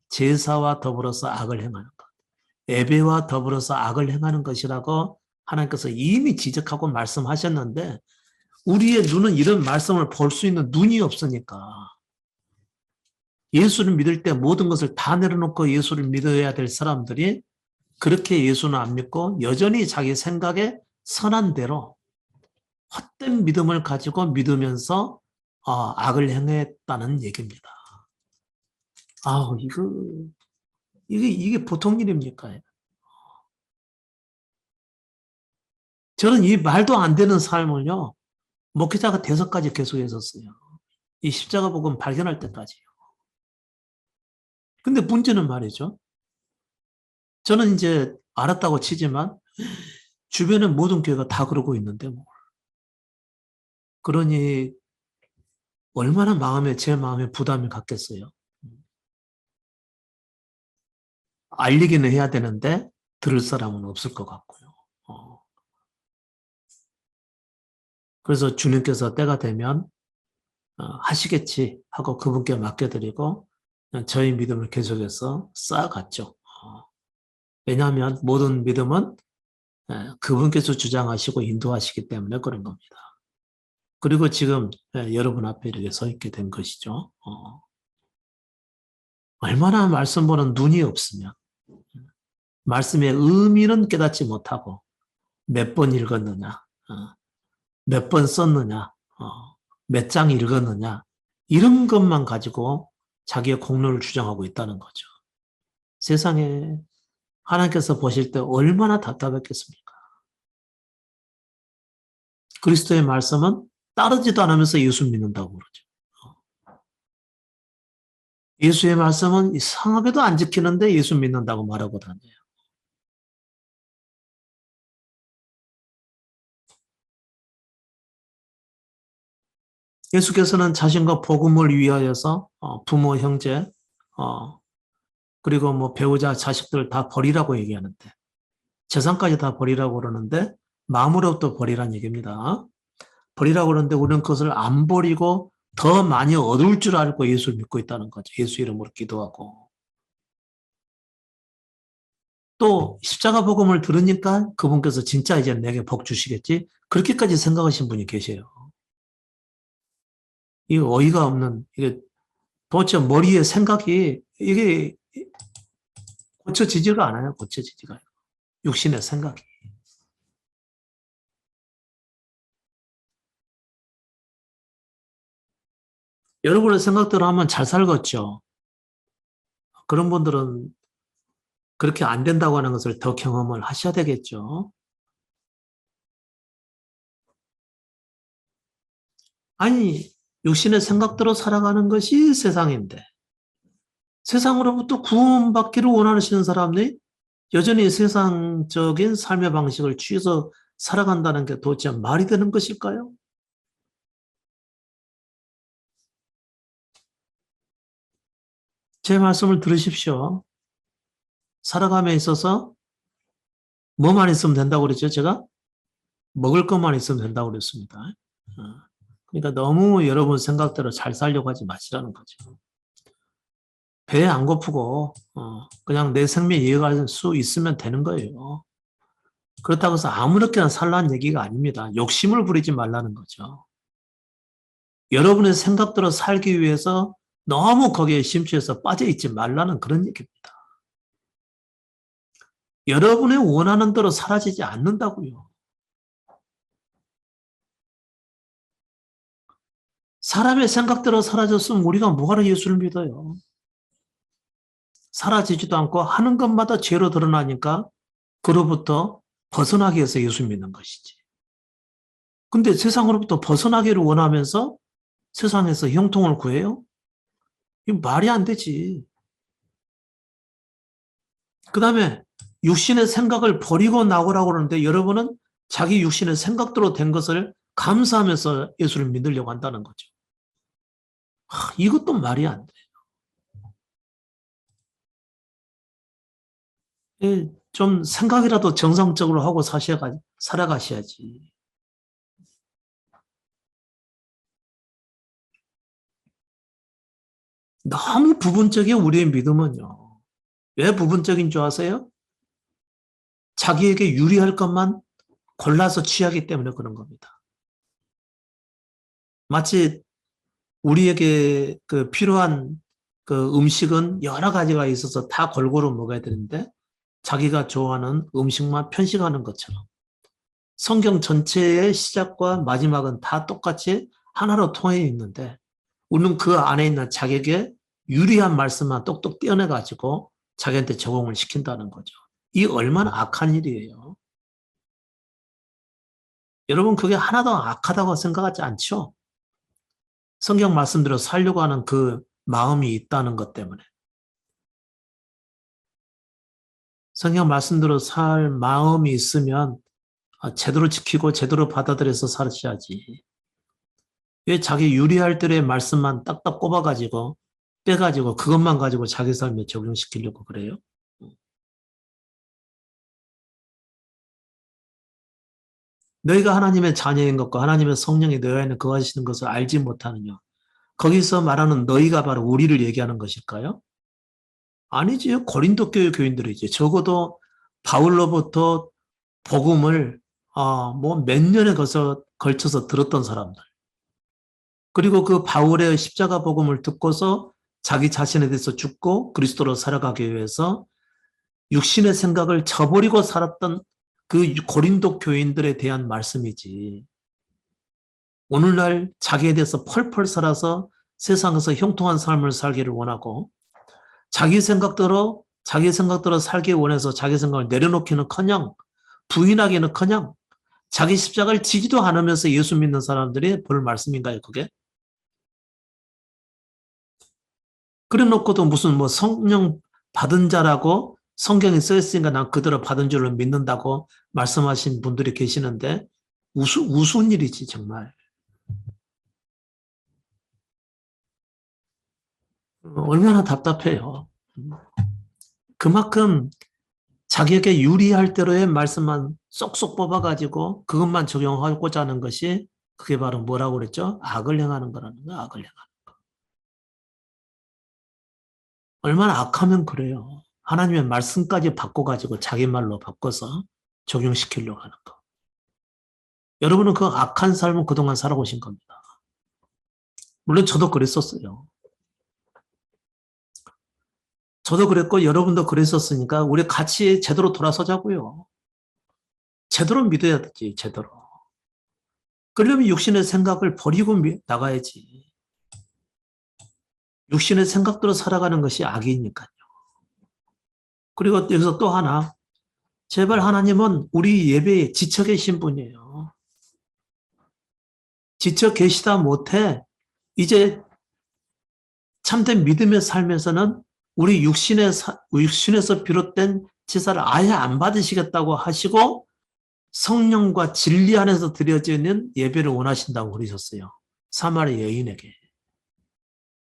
제사와 더불어서 악을 행하는 것. 예배와 더불어서 악을 행하는 것이라고 하나님께서 이미 지적하고 말씀하셨는데 우리의 눈은 이런 말씀을 볼 수 있는 눈이 없으니까 예수를 믿을 때 모든 것을 다 내려놓고 예수를 믿어야 될 사람들이 그렇게 예수는 안 믿고 여전히 자기 생각에 선한 대로 헛된 믿음을 가지고 믿으면서 악을 행했다는 얘기입니다. 이게 보통 일입니까? 저는 이 말도 안 되는 삶을요, 목회자가 돼서까지 계속 했었어요. 이 십자가 복음 발견할 때까지요. 근데 문제는 말이죠. 저는 이제 알았다고 치지만 주변의 모든 교회가 다 그러고 있는데 뭐. 그러니 얼마나 제 마음에 부담이 갔겠어요. 알리기는 해야 되는데 들을 사람은 없을 것 같고요. 그래서 주님께서 때가 되면 하시겠지 하고 그분께 맡겨드리고 저희 믿음을 계속해서 쌓아갔죠. 왜냐하면 모든 믿음은 그분께서 주장하시고 인도하시기 때문에 그런 겁니다. 그리고 지금 여러분 앞에 이렇게 서 있게 된 것이죠. 얼마나 말씀 보는 눈이 없으면 말씀의 의미는 깨닫지 못하고 몇 번 읽었느냐, 몇 번 썼느냐, 몇 장 읽었느냐 이런 것만 가지고 자기의 공로를 주장하고 있다는 거죠. 세상에 하나님께서 보실 때 얼마나 답답했겠습니까? 그리스도의 말씀은 따르지도 않으면서 예수 믿는다고 그러죠. 예수의 말씀은 이상하게도 안 지키는데 예수 믿는다고 말하고 다녀요. 예수께서는 자신과 복음을 위하여서 부모, 형제, 그리고 뭐 배우자, 자식들 다 버리라고 얘기하는데 재산까지 다 버리라고 그러는데 마음으로부터 버리라는 얘기입니다. 버리라고 그러는데 우리는 그것을 안 버리고 더 많이 얻을 줄 알고 예수를 믿고 있다는 거죠. 예수 이름으로 기도하고. 또 십자가 복음을 들으니까 그분께서 진짜 이제 내게 복 주시겠지? 그렇게까지 생각하신 분이 계세요. 이 어이가 없는, 이게 도대체 머리의 생각이 이게 고쳐지지가 않아요. 고쳐지지가 않아요. 육신의 생각이. 여러분의 생각대로 하면 잘 살겠죠. 그런 분들은 그렇게 안 된다고 하는 것을 더 경험을 하셔야 되겠죠. 아니, 육신의 생각대로 살아가는 것이 세상인데 세상으로부터 구원받기를 원하시는 사람들이 여전히 세상적인 삶의 방식을 취해서 살아간다는 게 도대체 말이 되는 것일까요? 제 말씀을 들으십시오. 살아감에 있어서 뭐만 있으면 된다고 그랬죠, 제가? 먹을 것만 있으면 된다고 그랬습니다. 그러니까 너무 여러분 생각대로 잘 살려고 하지 마시라는 거죠. 배 안 고프고 그냥 내 생명 이어갈 수 있으면 되는 거예요. 그렇다고 해서 아무렇게나 살라는 얘기가 아닙니다. 욕심을 부리지 말라는 거죠. 여러분의 생각대로 살기 위해서 너무 거기에 심취해서 빠져있지 말라는 그런 얘기입니다. 여러분의 원하는 대로 사라지지 않는다고요. 사람의 생각대로 사라졌으면 우리가 뭐하러 예수를 믿어요? 사라지지도 않고 하는 것마다 죄로 드러나니까 그로부터 벗어나기 위해서 예수 믿는 것이지. 근데 세상으로부터 벗어나기를 원하면서 세상에서 형통을 구해요? 이거 말이 안 되지. 그 다음에 육신의 생각을 버리고 나오라고 그러는데 여러분은 자기 육신의 생각대로 된 것을 감사하면서 예수를 믿으려고 한다는 거죠. 이것도 말이 안 돼. 좀 생각이라도 정상적으로 하고 살아가셔야지. 너무 부분적인 우리의 믿음은요. 왜 부분적인 줄 아세요? 자기에게 유리할 것만 골라서 취하기 때문에 그런 겁니다. 마치 우리에게 그 필요한 그 음식은 여러 가지가 있어서 다 골고루 먹어야 되는데 자기가 좋아하는 음식만 편식하는 것처럼 성경 전체의 시작과 마지막은 다 똑같이 하나로 통해 있는데 우리는 그 안에 있는 자기에게 유리한 말씀만 똑똑 떼어내가지고 자기한테 적용을 시킨다는 거죠. 이 얼마나 악한 일이에요. 여러분 그게 하나도 악하다고 생각하지 않죠? 성경 말씀대로 살려고 하는 그 마음이 있다는 것 때문에. 성경 말씀대로 살 마음이 있으면 제대로 지키고 제대로 받아들여서 살으셔야지. 왜 자기 유리할 때의 말씀만 딱딱 꼽아가지고 빼가지고 그것만 가지고 자기 삶에 적용시키려고 그래요? 너희가 하나님의 자녀인 것과 하나님의 성령이 너희 안에 거하시는 것을 알지 못하느냐. 거기서 말하는 너희가 바로 우리를 얘기하는 것일까요? 아니지요. 고린도 교회 교인들이지. 적어도 바울로부터 복음을 뭐 몇 년에 걸쳐서 들었던 사람들. 그리고 그 바울의 십자가 복음을 듣고서 자기 자신에 대해서 죽고 그리스도로 살아가기 위해서 육신의 생각을 저버리고 살았던 그 고린도 교인들에 대한 말씀이지. 오늘날 자기에 대해서 펄펄 살아서 세상에서 형통한 삶을 살기를 원하고 자기 생각대로 살기 원해서 자기 생각을 내려놓기는커녕 부인하기는커녕 자기 십자가를 지지도 않으면서 예수 믿는 사람들이 볼 말씀인가요, 그게? 그래 놓고도 무슨 뭐 성령 받은 자라고 성경에 써 있으니까 난 그대로 받은 줄로 믿는다고 말씀하신 분들이 계시는데 우스운 일이지 정말. 얼마나 답답해요. 그만큼 자기에게 유리할 대로의 말씀만 쏙쏙 뽑아가지고 그것만 적용하고자 하는 것이 그게 바로 뭐라고 그랬죠? 악을 행하는 거라는 거야, 악을 행하는 거. 얼마나 악하면 그래요. 하나님의 말씀까지 바꿔가지고 자기 말로 바꿔서 적용시키려고 하는 거. 여러분은 그 악한 삶은 그동안 살아오신 겁니다. 물론 저도 그랬었어요. 저도 그랬고 여러분도 그랬었으니까 우리 같이 제대로 돌아서자고요. 제대로 믿어야 되지, 제대로. 그러려면 육신의 생각을 버리고 나가야지. 육신의 생각대로 살아가는 것이 악이니까요. 그리고 여기서 또 하나, 제발 하나님은 우리 예배에 지쳐 계신 분이에요. 지쳐 계시다 못해 이제 참된 믿음의 삶에서는 우리 육신에서 비롯된 제사를 아예 안 받으시겠다고 하시고 성령과 진리 안에서 드려지는 예배를 원하신다고 그러셨어요. 사마리 여인에게.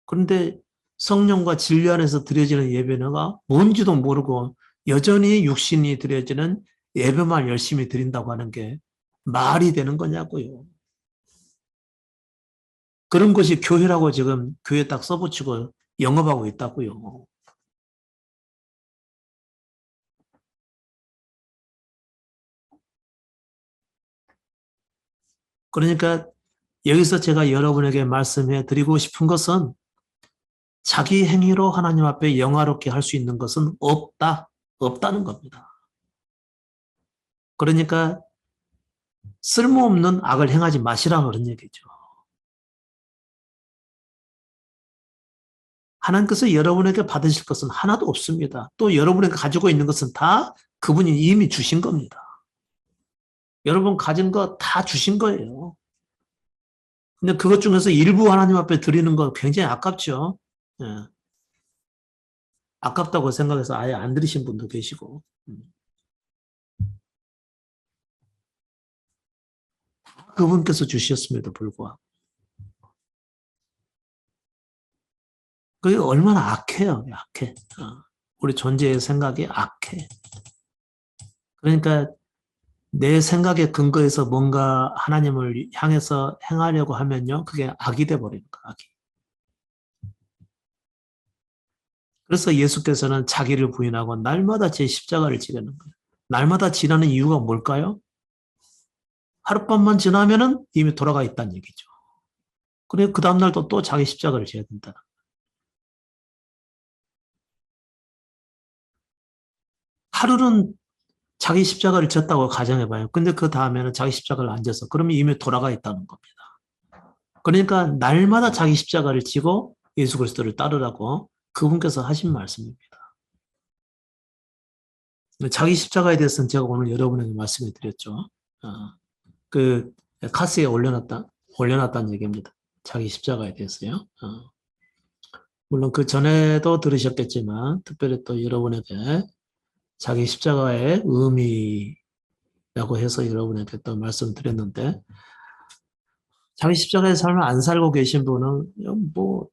그런데 성령과 진리 안에서 드려지는 예배는 뭔지도 모르고 여전히 육신이 드려지는 예배만 열심히 드린다고 하는 게 말이 되는 거냐고요. 그런 것이 교회라고 지금 교회 딱 써붙이고 영업하고 있다고요. 그러니까 여기서 제가 여러분에게 말씀해 드리고 싶은 것은 자기 행위로 하나님 앞에 영화롭게 할 수 있는 것은 없다는 겁니다. 그러니까 쓸모없는 악을 행하지 마시라 그런 얘기죠. 하나님께서 여러분에게 받으실 것은 하나도 없습니다. 또 여러분에게 가지고 있는 것은 다 그분이 이미 주신 겁니다. 여러분 가진 거 다 주신 거예요. 근데 그것 중에서 일부 하나님 앞에 드리는 거 굉장히 아깝죠. 예. 아깝다고 생각해서 아예 안 드리신 분도 계시고. 그분께서 주셨음에도 불구하고. 그게 얼마나 악해요, 악해. 우리 존재의 생각이 악해. 그러니까 내 생각에 근거해서 뭔가 하나님을 향해서 행하려고 하면요, 그게 악이 돼버리는 거야, 악이. 그래서 예수께서는 자기를 부인하고 날마다 제 십자가를 지라는 거예요. 날마다 지라는 이유가 뭘까요? 하룻밤만 지나면은 이미 돌아가 있다는 얘기죠. 그래, 그 다음날도 또 자기 십자가를 져야 된다. 하루는 자기 십자가를 졌다고 가정해봐요. 근데 그 다음에는 자기 십자가를 안 졌어. 그러면 이미 돌아가 있다는 겁니다. 그러니까 날마다 자기 십자가를 지고 예수 그리스도를 따르라고 그분께서 하신 말씀입니다. 자기 십자가에 대해서는 제가 오늘 여러분에게 말씀해 드렸죠. 그 카스에 올려놨다는 얘기입니다. 자기 십자가에 대해서요. 물론 그 전에도 들으셨겠지만 특별히 또 여러분에게 자기 십자가의 의미라고 해서 여러분에게 또 말씀드렸는데 자기 십자가의 삶을 안 살고 계신 분은 뭐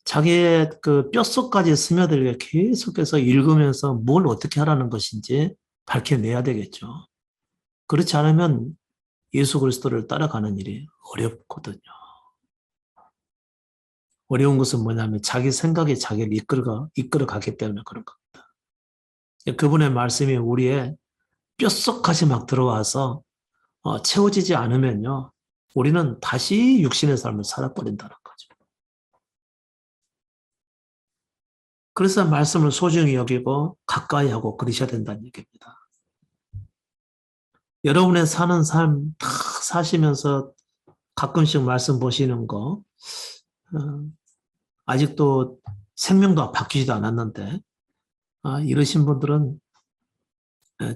자기의 그 뼛속까지 스며들게 계속해서 읽으면서 뭘 어떻게 하라는 것인지 밝혀내야 되겠죠. 그렇지 않으면 예수 그리스도를 따라가는 일이 어렵거든요. 어려운 것은 뭐냐면 자기 생각이 자기를 이끌어가기 때문에 그런 겁니다. 그분의 말씀이 우리의 뼛속까지 막 들어와서 채워지지 않으면요. 우리는 다시 육신의 삶을 살아버린다는 거죠. 그래서 말씀을 소중히 여기고 가까이 하고 그러셔야 된다는 얘기입니다. 여러분의 사는 삶 다 사시면서 가끔씩 말씀 보시는 거 아직도 생명도 바뀌지도 않았는데 이러신 분들은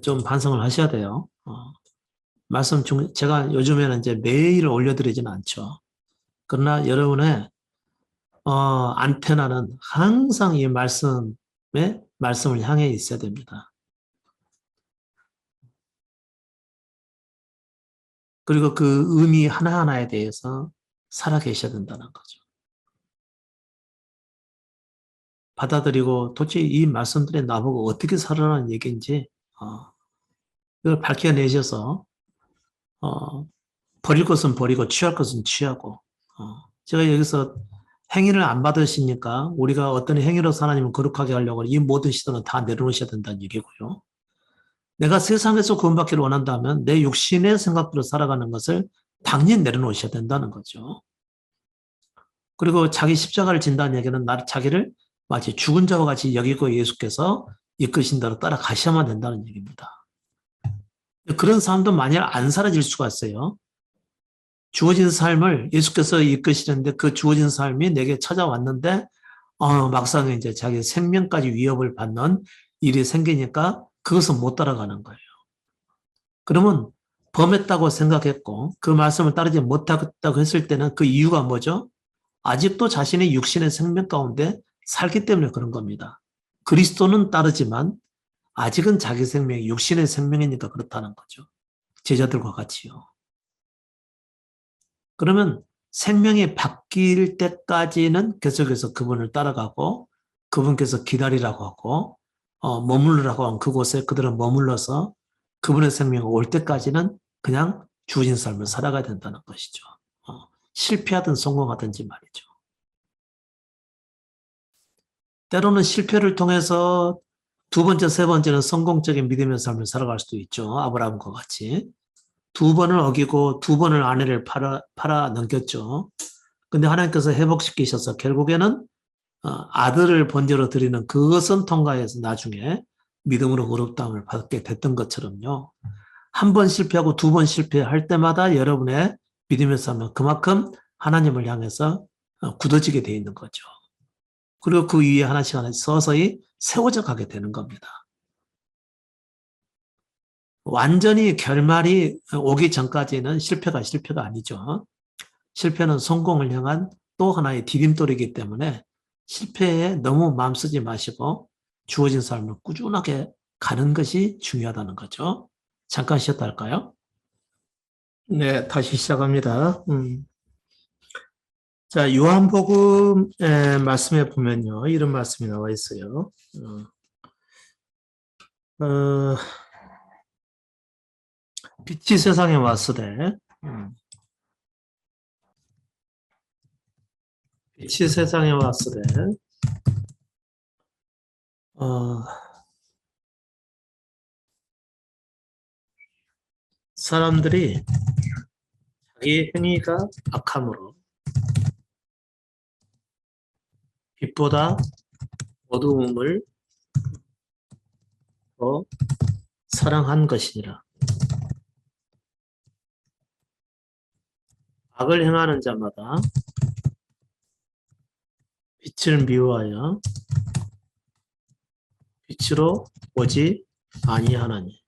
좀 반성을 하셔야 돼요. 말씀 중 제가 요즘에는 이제 매일 올려드리지는 않죠. 그러나 여러분의 안테나는 항상 이 말씀을 향해 있어야 됩니다. 그리고 그 의미 하나하나에 대해서 살아 계셔야 된다는 거죠. 받아들이고 도대체 이 말씀들이 나보고 어떻게 살아라는 얘기인지 이걸 밝혀내셔서 버릴 것은 버리고 취할 것은 취하고 제가 여기서 행위를 안 받으시니까 우리가 어떤 행위로서 하나님을 거룩하게 하려고 이 모든 시도는 다 내려놓으셔야 된다는 얘기고요. 내가 세상에서 구원받기를 원한다면 내 육신의 생각대로 살아가는 것을 당연히 내려놓으셔야 된다는 거죠. 그리고 자기 십자가를 진다는 얘기는 자기를 마치 죽은 자와 같이 여기고 예수께서 이끄신 대로 따라가셔야만 된다는 얘기입니다. 그런 사람도 만약 안 사라질 수가 있어요. 주어진 삶을 예수께서 이끄시는데 그 주어진 삶이 내게 찾아왔는데 막상 이제 자기 생명까지 위협을 받는 일이 생기니까 그것은 못 따라가는 거예요. 그러면 범했다고 생각했고 그 말씀을 따르지 못하겠다고 했을 때는 그 이유가 뭐죠? 아직도 자신의 육신의 생명 가운데 살기 때문에 그런 겁니다. 그리스도는 따르지만 아직은 자기 생명이 육신의 생명이니까 그렇다는 거죠. 제자들과 같이요. 그러면 생명이 바뀔 때까지는 계속해서 그분을 따라가고 그분께서 기다리라고 하고 머무르라고 한 그곳에 그들은 머물러서 그분의 생명이 올 때까지는 그냥 주어진 삶을 살아가야 된다는 것이죠. 실패하든 성공하든지 말이죠. 때로는 실패를 통해서 두 번째, 세 번째는 성공적인 믿음의 삶을 살아갈 수도 있죠. 아브라함과 같이. 두 번을 어기고 두 번을 아내를 팔아 넘겼죠. 근데 하나님께서 회복시키셔서 결국에는 아들을 번제로 드리는 그것은 통과해서 나중에 믿음으로 의롭다함을 받게 됐던 것처럼요. 한 번 실패하고 두 번 실패할 때마다 여러분의 믿음의 삶은 그만큼 하나님을 향해서 굳어지게 되어 있는 거죠. 그리고 그 위에 하나씩 하나씩 서서히 세워져 가게 되는 겁니다. 완전히 결말이 오기 전까지는 실패가 아니죠. 실패는 성공을 향한 또 하나의 디딤돌이기 때문에 실패에 너무 마음 쓰지 마시고 주어진 삶을 꾸준하게 가는 것이 중요하다는 거죠. 잠깐 쉬었다 할까요? 네, 다시 시작합니다. 자, 요한복음 말씀에 보면요. 이런 말씀이 나와 있어요. 빛이 세상에 왔으되 빛이 세상에 왔으되 사람들이 자기 행위가 악함으로 빛보다 어두움을 더 사랑한 것이니라. 악을 행하는 자마다 빛을 미워하여 빛으로 오지 아니하나니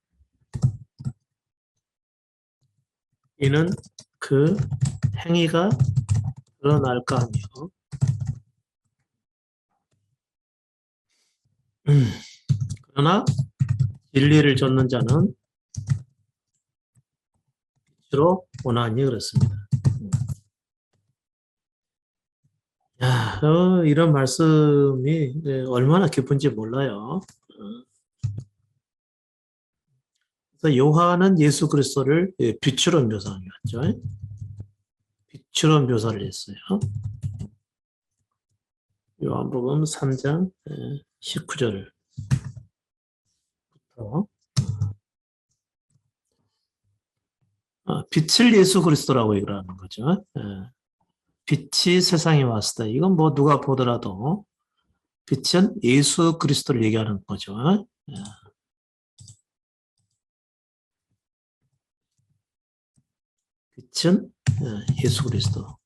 이는 그 행위가 드러날까 하며 그러나 진리를 좇는 자는 빛으로 오나니 그렇습니다. 야, 이런 말씀이 얼마나 깊은지 몰라요. 그래서 요한은 예수 그리스도를 빛으로 묘사한 게 맞죠. 빛으로 묘사를 했어요. 요한복음 3장 19절부터 빛을 예수 그리스도라고 얘기를 하는 거죠. 빛이 세상에 왔을 때 이건 뭐 누가 보더라도 빛은 예수 그리스도를 얘기하는 거죠. 빛은 예수 그리스도.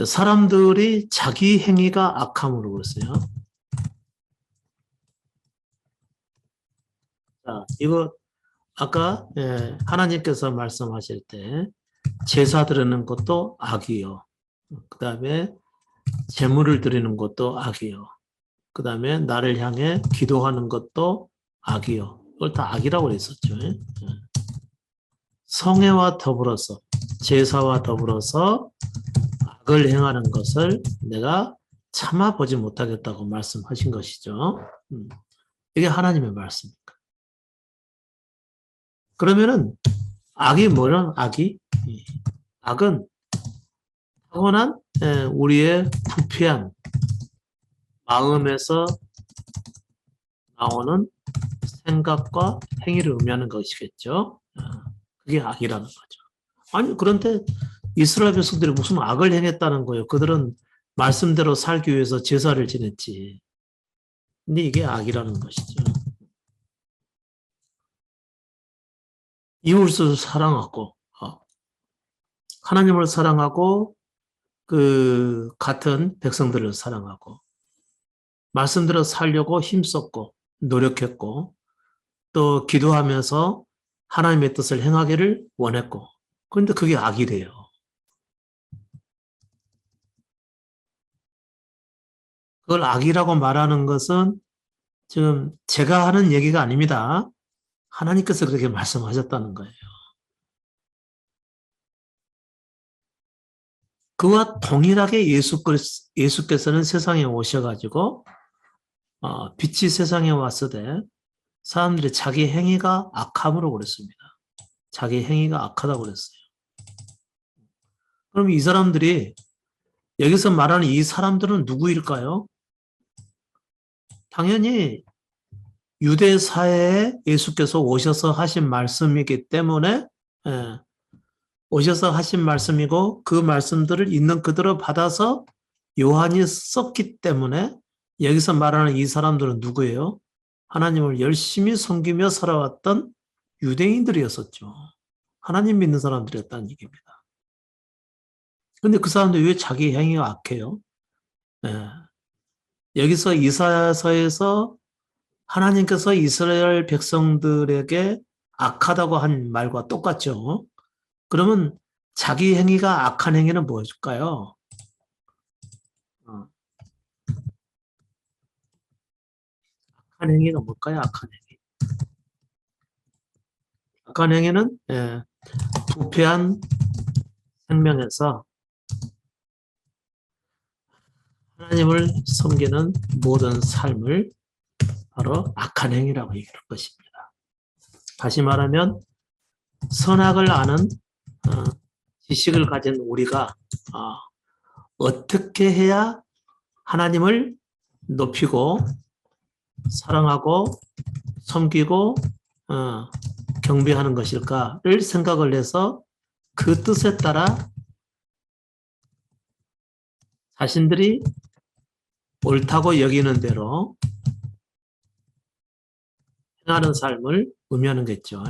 사람들이 자기 행위가 악함으로 그랬어요. 자, 이거 아까 하나님께서 말씀하실 때 제사 드리는 것도 악이요. 그 다음에 제물을 드리는 것도 악이요. 그 다음에 나를 향해 기도하는 것도 악이요. 이걸 다 악이라고 그랬었죠. 성회와 더불어서 제사와 더불어서 악을 행하는 것을 내가 참아보지 못하겠다고 말씀하신 것이죠. 이게 하나님의 말씀입니다. 그러면은 악이 뭐냐? 악이? 악은 타고난 우리의 부패한 마음에서 나오는 생각과 행위를 의미하는 것이겠죠. 그게 악이라는 거죠. 아니 그런데 이스라엘 백성들이 무슨 악을 행했다는 거예요. 그들은 말씀대로 살기 위해서 제사를 지냈지. 근데 이게 악이라는 것이죠. 이웃을 사랑하고 하나님을 사랑하고 그 같은 백성들을 사랑하고 말씀대로 살려고 힘썼고 노력했고 또 기도하면서 하나님의 뜻을 행하기를 원했고 그런데 그게 악이래요. 그걸 악이라고 말하는 것은 지금 제가 하는 얘기가 아닙니다. 하나님께서 그렇게 말씀하셨다는 거예요. 그와 동일하게 예수께서는 세상에 오셔가지고 빛이 세상에 왔을 때 사람들이 자기 행위가 악함으로 그랬습니다. 자기 행위가 악하다고 그랬어요. 그럼 이 사람들이 여기서 말하는 이 사람들은 누구일까요? 당연히 유대 사회에 예수께서 오셔서 하신 말씀이기 때문에 오셔서 하신 말씀이고 그 말씀들을 있는 그대로 받아서 요한이 썼기 때문에 여기서 말하는 이 사람들은 누구예요? 하나님을 열심히 섬기며 살아왔던 유대인들이었었죠. 하나님 믿는 사람들이었다는 얘기입니다. 그런데 그 사람들이 왜 자기 행위가 악해요? 여기서 이사야서에서 하나님께서 이스라엘 백성들에게 악하다고 한 말과 똑같죠. 그러면 자기 행위가 악한 행위는 무엇일까요? 악한 행위가 뭘까요? 악한 행위. 악한 행위는 부패한 생명에서 하나님을 섬기는 모든 삶을 바로 악한 행위라고 얘기할 것입니다. 다시 말하면 선악을 아는 지식을 가진 우리가 어떻게 해야 하나님을 높이고 사랑하고 섬기고 경배하는 것일까를 생각을 해서 그 뜻에 따라 자신들이 옳다고 여기는 대로 행하는 삶을 의미하는 거겠죠.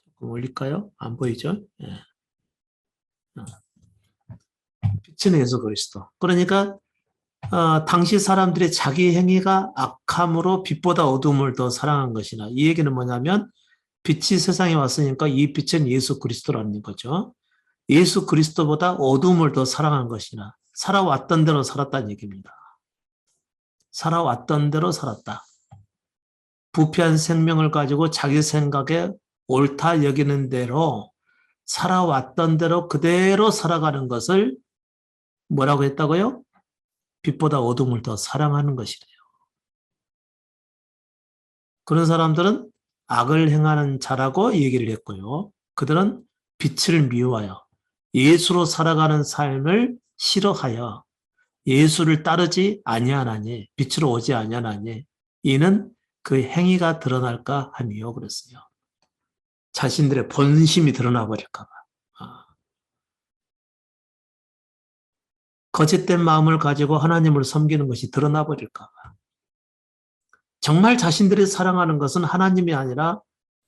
조금 올릴까요? 안 보이죠? 빛은 예수 그리스도. 그러니까 당시 사람들의 자기 행위가 악함으로 빛보다 어둠을 더 사랑한 것이나 이 얘기는 뭐냐면 빛이 세상에 왔으니까 이 빛은 예수 그리스도라는 거죠. 예수 그리스도보다 어둠을 더 사랑한 것이나 살아왔던 대로 살았다는 얘기입니다. 살아왔던 대로 살았다. 부패한 생명을 가지고 자기 생각에 옳다 여기는 대로 살아왔던 대로 그대로 살아가는 것을 뭐라고 했다고요? 빛보다 어둠을 더 사랑하는 것이래요. 그런 사람들은 악을 행하는 자라고 얘기를 했고요. 그들은 빛을 미워하여 예수로 살아가는 삶을 싫어하여 예수를 따르지 아니하나니 빛으로 오지 아니하나니 이는 그 행위가 드러날까 함이요 그랬어요. 자신들의 본심이 드러나 버릴까 봐. 거짓된 마음을 가지고 하나님을 섬기는 것이 드러나 버릴까 봐. 정말 자신들이 사랑하는 것은 하나님이 아니라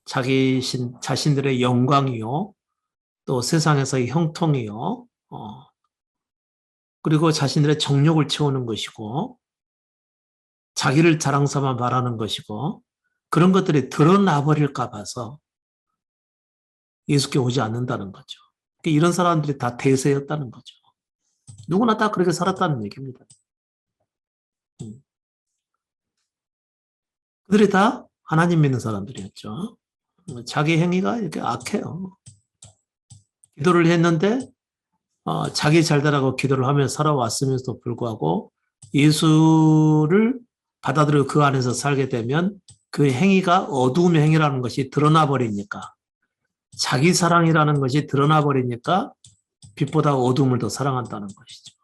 자신들의 영광이요. 또 세상에서의 형통이요. 그리고 자신들의 정욕을 채우는 것이고 자기를 자랑 삼아 말하는 것이고 그런 것들이 드러나 버릴까 봐서 예수께 오지 않는다는 거죠. 이런 사람들이 다 대세였다는 거죠. 누구나 다 그렇게 살았다는 얘기입니다. 그들이 다 하나님 믿는 사람들이었죠. 자기 행위가 이렇게 악해요. 기도를 했는데 자기 잘되라고 기도를 하며 살아왔으면서도 불구하고 예수를 받아들이고 그 안에서 살게 되면 그 행위가 어두움의 행위라는 것이 드러나 버리니까 자기 사랑이라는 것이 드러나 버리니까 빛보다 어두움을 더 사랑한다는 것이죠.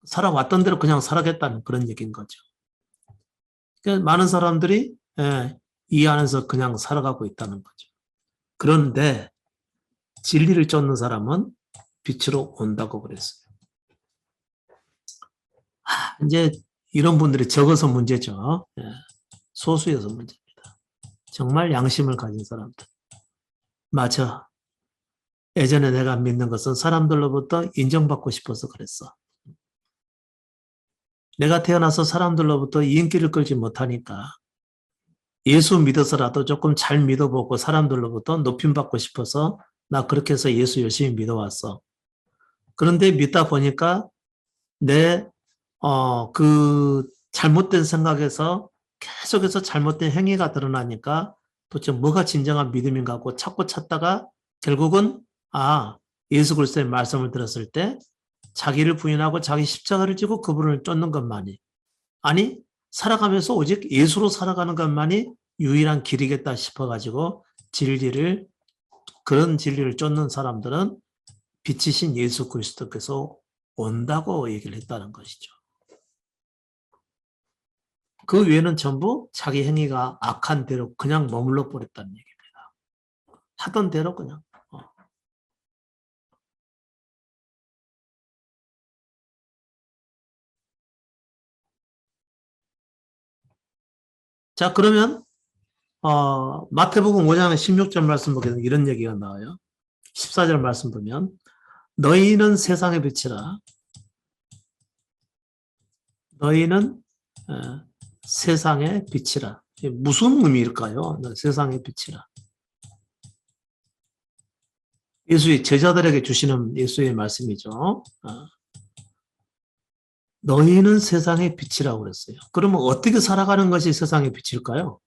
살아왔던 대로 그냥 살아겠다는 그런 얘기인 거죠. 그러니까 많은 사람들이 이 안에서 그냥 살아가고 있다는 거죠. 그런데 진리를 쫓는 사람은 빛으로 온다고 그랬어요. 이제 이런 분들이 적어서 문제죠. 소수여서 문제입니다. 정말 양심을 가진 사람들. 맞아. 예전에 내가 믿는 것은 사람들로부터 인정받고 싶어서 그랬어. 내가 태어나서 사람들로부터 인기를 끌지 못하니까 예수 믿어서라도 조금 잘 믿어보고 사람들로부터 높임받고 싶어서 나 그렇게 해서 예수 열심히 믿어왔어. 그런데 믿다 보니까 내 그 잘못된 생각에서 계속해서 잘못된 행위가 드러나니까 도대체 뭐가 진정한 믿음인가 하고 찾고 찾다가 결국은 예수 그리스도의 말씀을 들었을 때 자기를 부인하고 자기 십자가를 지고 그분을 쫓는 것만이 아니 살아가면서 오직 예수로 살아가는 것만이 유일한 길이겠다 싶어가지고 그런 진리를 쫓는 사람들은 빛이신 예수 그리스도께서 온다고 얘기를 했다는 것이죠. 그 외에는 전부 자기 행위가 악한 대로 그냥 머물러 버렸다는 얘기입니다. 하던 대로 그냥. 자, 그러면 마태복음 5장 16절 말씀 보게 되면 이런 얘기가 나와요. 14절 말씀 보면 너희는 세상의 빛이라. 너희는 세상의 빛이라. 무슨 의미일까요? 세상의 빛이라. 예수의 제자들에게 주시는 예수의 말씀이죠. 너희는 세상의 빛이라고 그랬어요. 그러면 어떻게 살아가는 것이 세상의 빛일까요?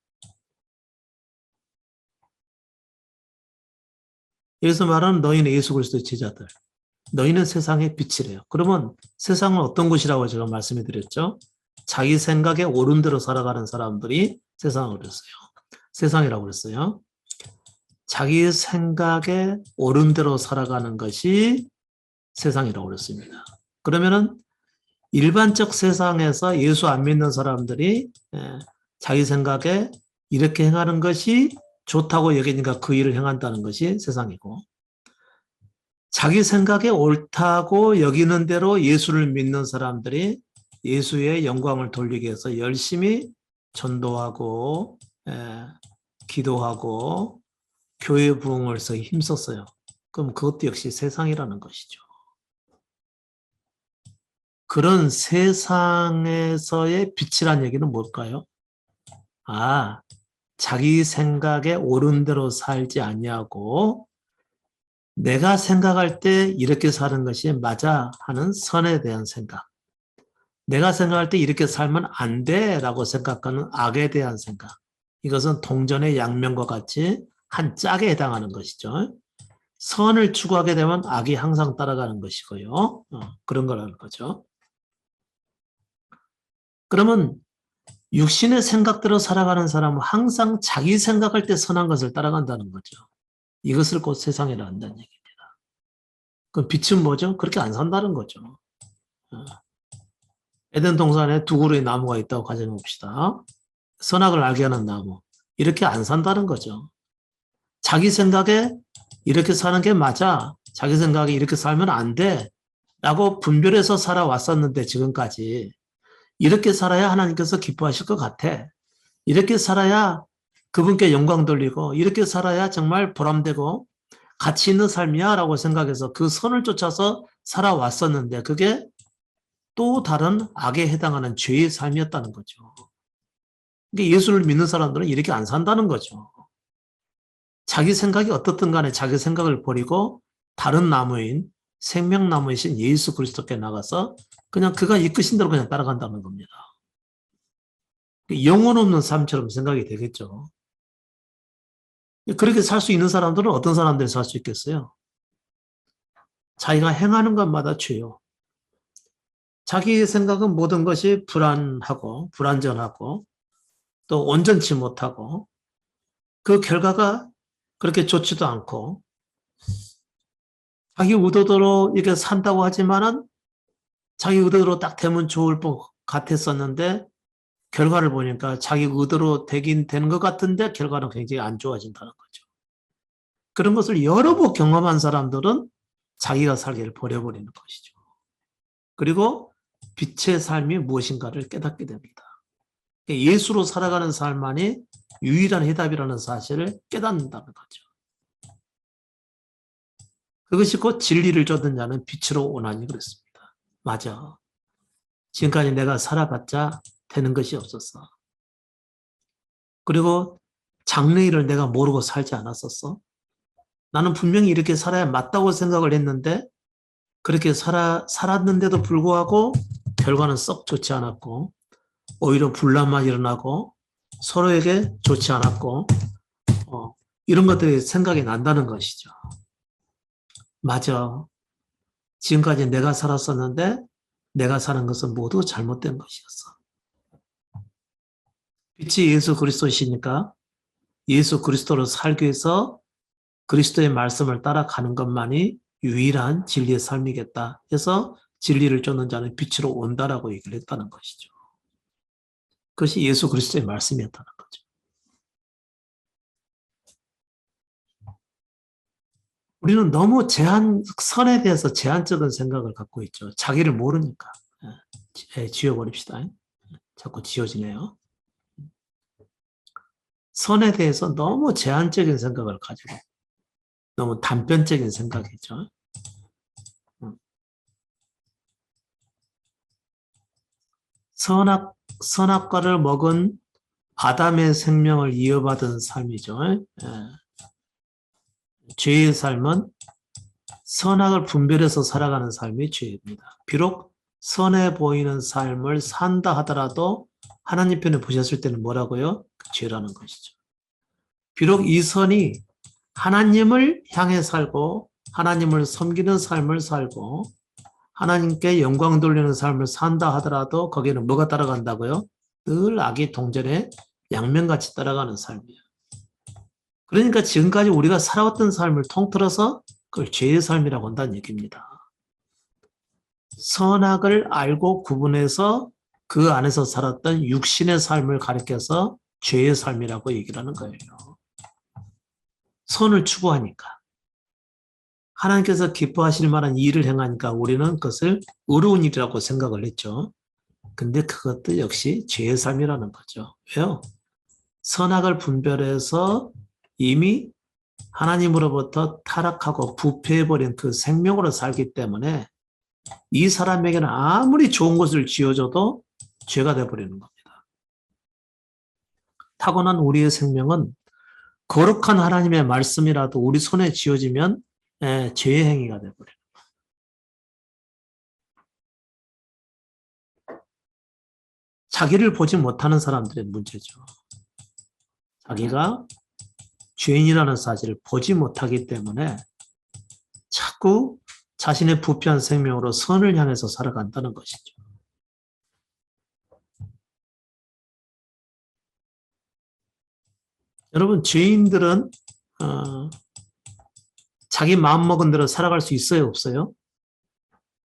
여기서 말하는 너희는 예수 그리스도의 제자들. 너희는 세상의 빛이래요. 그러면 세상은 어떤 곳이라고 제가 말씀해 드렸죠? 자기 생각에 옳은 대로 살아가는 사람들이 세상을 그랬어요. 세상이라고 그랬어요. 자기 생각에 옳은 대로 살아가는 것이 세상이라고 그랬습니다. 그러면은 일반적 세상에서 예수 안 믿는 사람들이 자기 생각에 이렇게 행하는 것이 좋다고 여기니까 그 일을 행한다는 것이 세상이고 자기 생각에 옳다고 여기는 대로 예수를 믿는 사람들이 예수의 영광을 돌리기 위해서 열심히 전도하고 기도하고 교회 부흥을 위해서 힘썼어요. 그럼 그것도 역시 세상이라는 것이죠. 그런 세상에서의 빛이란 얘기는 뭘까요? 자기 생각에 옳은 대로 살지 아니하고 내가 생각할 때 이렇게 사는 것이 맞아 하는 선에 대한 생각. 내가 생각할 때 이렇게 살면 안 돼라고 생각하는 악에 대한 생각. 이것은 동전의 양면과 같이 한 짝에 해당하는 것이죠. 선을 추구하게 되면 악이 항상 따라가는 것이고요. 그런 거라는 거죠. 그러면 육신의 생각대로 살아가는 사람은 항상 자기 생각할 때 선한 것을 따라간다는 거죠. 이것을 곧 세상이라 한다는 얘기입니다. 그 빛은 뭐죠? 그렇게 안 산다는 거죠. 에덴 동산에 두 그루의 나무가 있다고 가정해 봅시다. 선악을 알게 하는 나무. 이렇게 안 산다는 거죠. 자기 생각에 이렇게 사는 게 맞아. 자기 생각에 이렇게 살면 안 돼. 라고 분별해서 살아왔었는데 지금까지 이렇게 살아야 하나님께서 기뻐하실 것 같아. 이렇게 살아야 그분께 영광 돌리고 이렇게 살아야 정말 보람되고 가치 있는 삶이야 라고 생각해서 그 선을 쫓아서 살아왔었는데 그게 또 다른 악에 해당하는 죄의 삶이었다는 거죠. 그러니까 예수를 믿는 사람들은 이렇게 안 산다는 거죠. 자기 생각이 어떻든 간에 자기 생각을 버리고 다른 나무인 생명나무이신 예수 그리스도께 나가서 그냥 그가 이끄신 대로 그냥 따라간다는 겁니다. 영혼 없는 삶처럼 생각이 되겠죠. 그렇게 살 수 있는 사람들은 어떤 사람들이 살 수 있겠어요? 자기가 행하는 것마다 죄요. 자기의 생각은 모든 것이 불안하고 불완전하고 또 온전치 못하고 그 결과가 그렇게 좋지도 않고 자기 의도대로 이렇게 산다고 하지만은 자기 의도대로 딱 되면 좋을 것 같았었는데 결과를 보니까 자기 의도로 되긴 되는 것 같은데 결과는 굉장히 안 좋아진다는 거죠. 그런 것을 여러 번 경험한 사람들은 자기가 살기를 버려버리는 것이죠. 그리고 빛의 삶이 무엇인가를 깨닫게 됩니다. 예수로 살아가는 삶만이 유일한 해답이라는 사실을 깨닫는다는 거죠. 그것이 곧 진리를 쫓는 자는 빛으로 오나니 그랬습니다. 맞아. 지금까지 내가 살아봤자 되는 것이 없었어. 그리고 장래일을 내가 모르고 살지 않았었어. 나는 분명히 이렇게 살아야 맞다고 생각을 했는데 그렇게 살았는데도 불구하고 결과는 썩 좋지 않았고 오히려 분란만 일어나고 서로에게 좋지 않았고 이런 것들이 생각이 난다는 것이죠. 맞아. 지금까지 내가 살았었는데 내가 사는 것은 모두 잘못된 것이었어. 빛이 예수 그리스도이시니까 예수 그리스도로 살기 위해서 그리스도의 말씀을 따라가는 것만이 유일한 진리의 삶이겠다 해서 진리를 쫓는 자는 빛으로 온다라고 얘기를 했다는 것이죠. 그것이 예수 그리스도의 말씀이었다는 거죠. 우리는 너무 선에 대해서 제한적인 생각을 갖고 있죠. 자기를 모르니까. 지워버립시다. 자꾸 지워지네요. 선에 대해서 너무 제한적인 생각을 가지고 너무 단편적인 생각이죠. 선악과를 먹은 아담의 생명을 이어받은 삶이죠. 죄의 삶은 선악을 분별해서 살아가는 삶이 죄입니다. 비록 선해 보이는 삶을 산다 하더라도 하나님 편에 보셨을 때는 뭐라고요? 죄라는 것이죠. 비록 이 선이 하나님을 향해 살고 하나님을 섬기는 삶을 살고 하나님께 영광 돌리는 삶을 산다 하더라도 거기에는 뭐가 따라간다고요? 늘 악이 동전에 양면같이 따라가는 삶이에요. 그러니까 지금까지 우리가 살아왔던 삶을 통틀어서 그걸 죄의 삶이라고 한다는 얘기입니다. 선악을 알고 구분해서 그 안에서 살았던 육신의 삶을 가리켜서 죄의 삶이라고 얘기를 하는 거예요. 선을 추구하니까. 하나님께서 기뻐하실 만한 일을 행하니까 우리는 그것을 의로운 일이라고 생각을 했죠. 근데 그것도 역시 죄의 삶이라는 거죠. 왜요? 선악을 분별해서 이미 하나님으로부터 타락하고 부패해버린 그 생명으로 살기 때문에 이 사람에게는 아무리 좋은 것을 지어줘도 죄가 돼버리는 겁니다. 타고난 우리의 생명은 거룩한 하나님의 말씀이라도 우리 손에 쥐어지면 죄의 행위가 돼버려요. 자기를 보지 못하는 사람들의 문제죠. 자기가 죄인이라는 사실을 보지 못하기 때문에 자꾸 자신의 부패한 생명으로 선을 향해서 살아간다는 것이죠. 여러분, 죄인들은 자기 마음먹은 대로 살아갈 수 있어요, 없어요?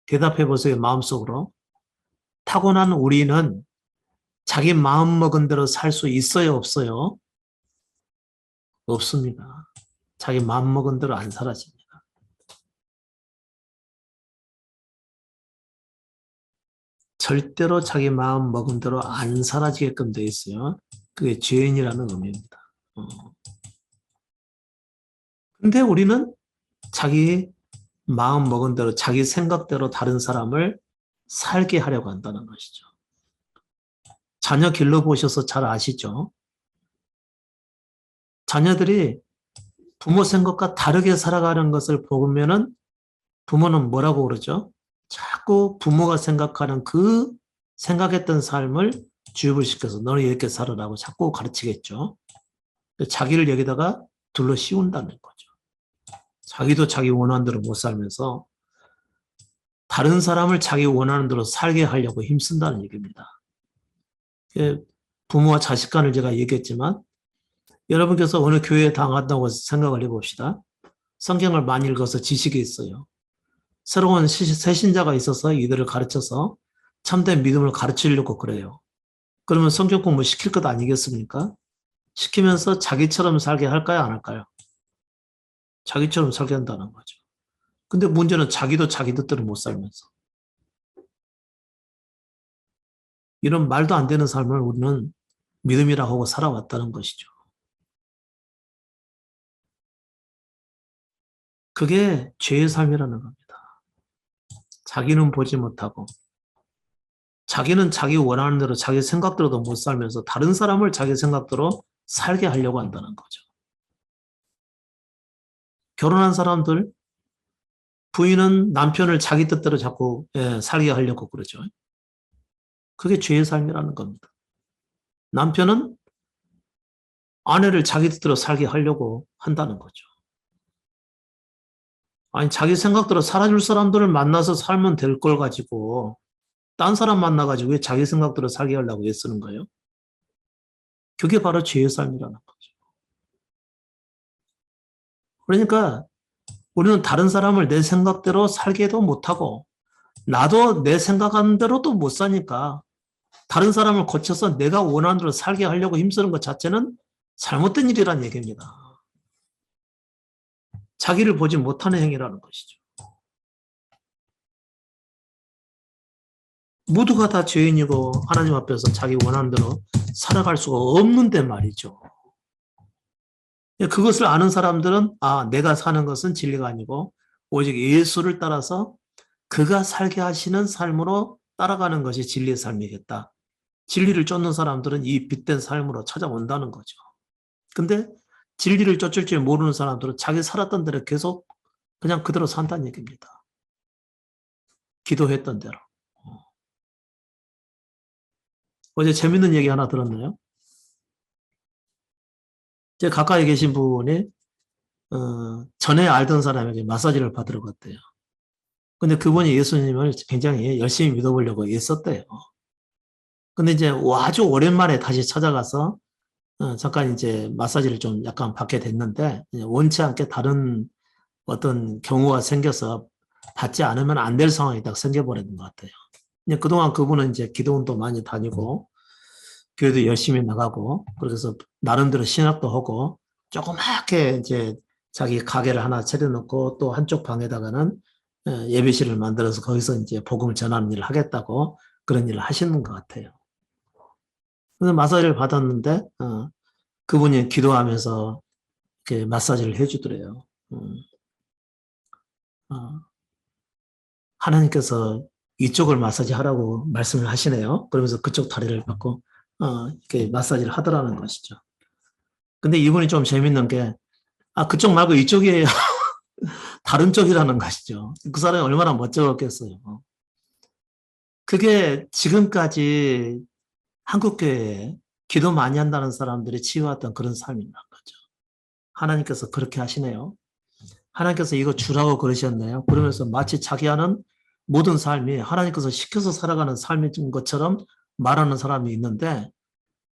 대답해 보세요, 마음속으로. 타고난 우리는 자기 마음먹은 대로 살 수 있어요, 없어요? 없습니다. 자기 마음먹은 대로 안 살아집니다. 절대로 자기 마음 먹은 대로 안 사라지게끔 돼 있어요. 그게 죄인이라는 의미입니다. 근데 우리는 자기 마음 먹은 대로 자기 생각대로 다른 사람을 살게 하려고 한다는 것이죠. 자녀 길러보셔서 잘 아시죠? 자녀들이 부모 생각과 다르게 살아가는 것을 보면은 부모는 뭐라고 그러죠? 자꾸 부모가 생각하는 그 생각했던 삶을 주입을 시켜서 너는 이렇게 살아라고 자꾸 가르치겠죠. 자기를 여기다가 둘러 씌운다는 거죠. 자기도 자기 원하는 대로 못 살면서 다른 사람을 자기 원하는 대로 살게 하려고 힘쓴다는 얘기입니다. 부모와 자식 간을 제가 얘기했지만 여러분께서 어느 교회에 당한다고 생각을 해봅시다. 성경을 많이 읽어서 지식이 있어요. 새로운 새신자가 있어서 이들을 가르쳐서 참된 믿음을 가르치려고 그래요. 그러면 성경 공부 시킬 것 아니겠습니까? 시키면서 자기처럼 살게 할까요, 안 할까요? 자기처럼 살게 한다는 거죠. 근데 문제는 자기도 자기 뜻대로 못 살면서. 이런 말도 안 되는 삶을 우리는 믿음이라고 하고 살아왔다는 것이죠. 그게 죄의 삶이라는 겁니다. 자기는 보지 못하고 자기는 자기 원하는 대로 자기 생각대로도 못 살면서 다른 사람을 자기 생각대로 살게 하려고 한다는 거죠. 결혼한 사람들, 부인은 남편을 자기 뜻대로 자꾸 살게 하려고 그러죠. 그게 죄의 삶이라는 겁니다. 남편은 아내를 자기 뜻대로 살게 하려고 한다는 거죠. 아니, 자기 생각대로 살아줄 사람들을 만나서 살면 될 걸 가지고 딴 사람 만나가지고 왜 자기 생각대로 살게 하려고 애쓰는 거예요? 그게 바로 죄의 삶이라는 거죠. 그러니까 우리는 다른 사람을 내 생각대로 살게도 못하고 나도 내 생각하는 대로 또 못 사니까 다른 사람을 거쳐서 내가 원하는 대로 살게 하려고 힘쓰는 것 자체는 잘못된 일이라는 얘기입니다. 자기를 보지 못하는 행위라는 것이죠. 모두가 다 죄인이고 하나님 앞에서 자기 원하는 대로 살아갈 수가 없는데 말이죠. 그것을 아는 사람들은 내가 사는 것은 진리가 아니고 오직 예수를 따라서 그가 살게 하시는 삶으로 따라가는 것이 진리의 삶이겠다. 진리를 쫓는 사람들은 이 빛된 삶으로 찾아온다는 거죠. 근데 진리를 쫓을 줄 모르는 사람들은 자기 살았던 대로 계속 그냥 그대로 산다는 얘기입니다. 기도했던 대로. 어제 재밌는 얘기 하나 들었나요? 제 가까이 계신 분이 전에 알던 사람에게 마사지를 받으러 갔대요. 근데 그분이 예수님을 굉장히 열심히 믿어보려고 애썼대요. 근데 이제 아주 오랜만에 다시 찾아가서 잠깐 이제 마사지를 좀 약간 받게 됐는데 원치 않게 다른 어떤 경우가 생겨서 받지 않으면 안 될 상황이 딱 생겨버리는 것 같아요. 그동안 그분은 이제 기도원도 많이 다니고 교회도 열심히 나가고 그래서 나름대로 신학도 하고 조그맣게 이제 자기 가게를 하나 차려놓고 또 한쪽 방에다가는 예배실을 만들어서 거기서 이제 복음을 전하는 일을 하겠다고 그런 일을 하시는 것 같아요. 그래서 마사지를 받았는데 그분이 기도하면서 이렇게 마사지를 해주더래요. 하나님께서 이쪽을 마사지 하라고 말씀을 하시네요. 그러면서 그쪽 다리를 받고 이렇게 마사지를 하더라는 것이죠. 근데 이분이 좀 재밌는 게 그쪽 말고 이쪽이에요. 다른 쪽이라는 것이죠. 그 사람이 얼마나 멋쩍었겠어요. 그게 지금까지 한국교회에 기도 많이 한다는 사람들이 치유했던 그런 삶이란 거죠. 하나님께서 그렇게 하시네요. 하나님께서 이거 주라고 그러셨네요. 그러면서 마치 자기 하는 모든 삶이 하나님께서 시켜서 살아가는 삶인 것처럼 말하는 사람이 있는데